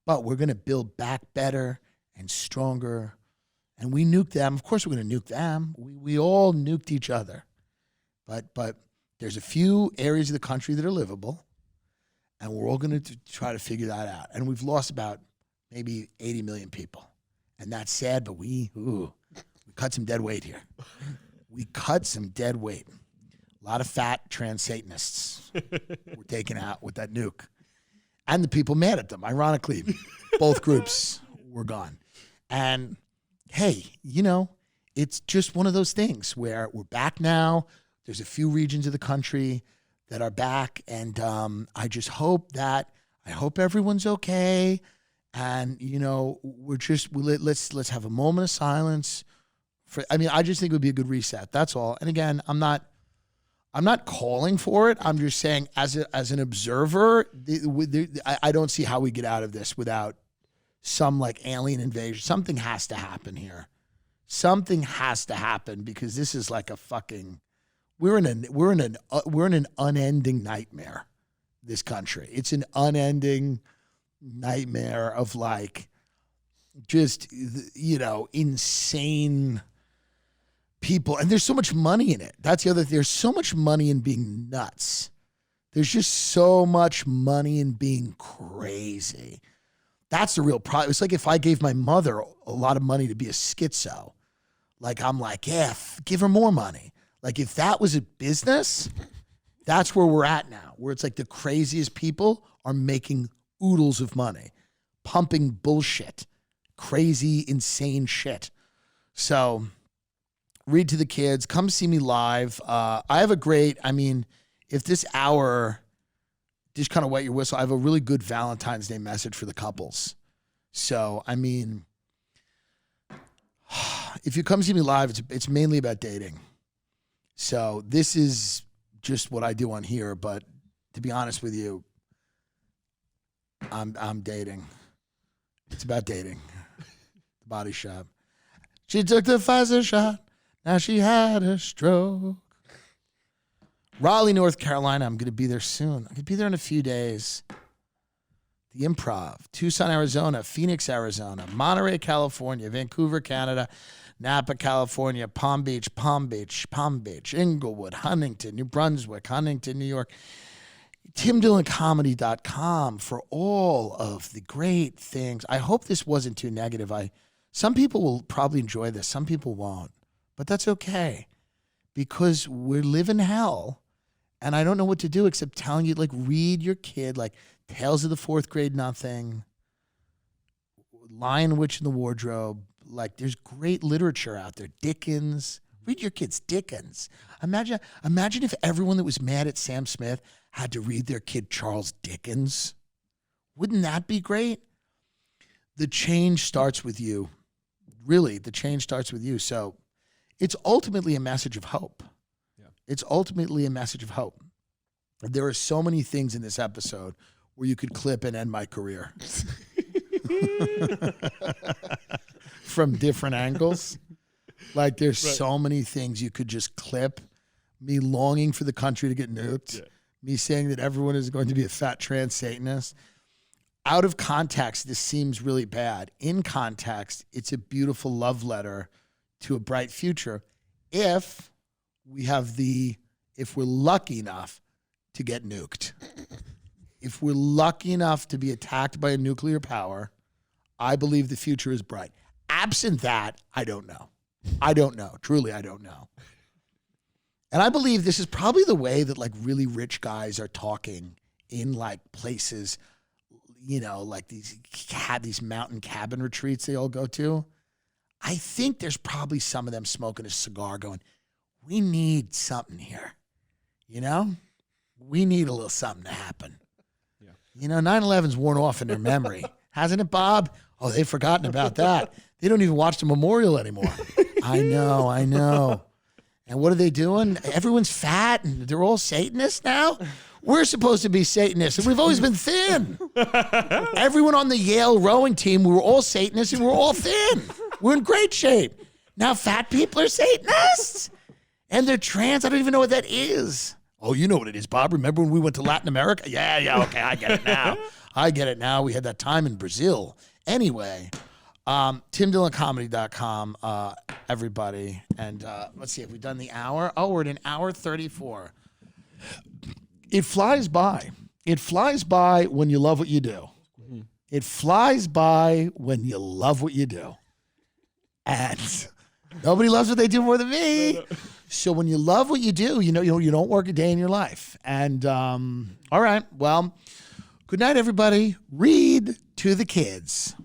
we're going to build back better and stronger. And we nuked them. Of course we're going to nuke them. We all nuked each other. But there's a few areas of the country that are livable. And we're all going to try to figure that out. And we've lost about maybe 80 million people. And that's sad, but we cut some dead weight here. We cut some dead weight. A lot of fat trans Satanists were taken out with that nuke. And the people mad at them. Ironically, both groups were gone. And hey, it's just one of those things where we're back now. There's a few regions of the country that are back. And I just hope everyone's okay. And, let's have a moment of silence. I just think it would be a good reset. That's all. And again, I'm not calling for it. I'm just saying as an observer, I don't see how we get out of this without some like alien invasion. Something has to happen here. Something has to happen because this is like a fucking, we're in an unending nightmare, this country. It's an unending nightmare of like just, insane people. And there's so much money in it. That's the other thing. There's so much money in being nuts. There's just so much money in being crazy. That's the real problem. It's like if I gave my mother a lot of money to be a schizo, like I'm like, yeah, give her more money. Like if that was a business, that's where we're at now, where it's like the craziest people are making oodles of money, pumping bullshit, crazy, insane shit. So read to the kids, come see me live. I have if this hour just kind of wet your whistle, I have a really good Valentine's Day message for the couples. So, if you come see me live, it's mainly about dating. So this is just what I do on here, but to be honest with you, I'm dating. It's about dating. The Body Shop. She took the Pfizer shot. Now she had a stroke. Raleigh, North Carolina. I'm going to be there soon. I'm going to be there in a few days. The Improv. Tucson, Arizona. Phoenix, Arizona. Monterey, California. Vancouver, Canada. Napa, California. Palm Beach. Inglewood. Huntington, New Brunswick. Huntington, New York. TimDillonComedy.com for all of the great things. I hope this wasn't too negative. Some people will probably enjoy this. Some people won't. But that's okay because we're living hell. And I don't know what to do except telling you, like, read your kid, like, Tales of the Fourth Grade Nothing, Lion, Witch in the Wardrobe. Like, there's great literature out there. Dickens. Read your kids Dickens. Imagine if everyone that was mad at Sam Smith had to read their kid Charles Dickens. Wouldn't that be great? The change starts with you. Really, the change starts with you. So it's ultimately a message of hope. Yeah. It's ultimately a message of hope. There are so many things in this episode where you could clip and end my career. From different angles. Like there's so many things you could just clip. Me longing for the country to get nuked. Yeah. Me saying that everyone is going to be a fat trans Satanist. Out of context, this seems really bad. In context, it's a beautiful love letter to a bright future if we're lucky enough to get nuked. If we're lucky enough to be attacked by a nuclear power, I believe the future is bright. Absent that, I don't know. Truly, I don't know. And I believe this is probably the way that like really rich guys are talking in like places, like these mountain cabin retreats they all go to. I think there's probably some of them smoking a cigar going, we need something here. we need a little something to happen. Yeah. You know, 9/11's worn off in their memory. Hasn't it, Bob? Oh, they've forgotten about that. They don't even watch the memorial anymore. I know. And what are they doing? Everyone's fat and they're all Satanists now? We're supposed to be Satanists, and we've always been thin. Everyone on the Yale rowing team, we were all Satanists, and we're all thin. We're in great shape. Now fat people are Satanists? And they're trans? I don't even know what that is. Oh, you know what it is, Bob. Remember when we went to Latin America? Yeah, okay, I get it now. We had that time in Brazil. Anyway, TimDillonComedy.com, everybody. And let's see, have we done the hour? Oh, we're at an hour 34. It flies by. It flies by when you love what you do. Mm-hmm. It flies by when you love what you do. And nobody loves what they do more than me. So when you love what you do, you don't work a day in your life. And all right, well, good night, everybody. Read to the kids.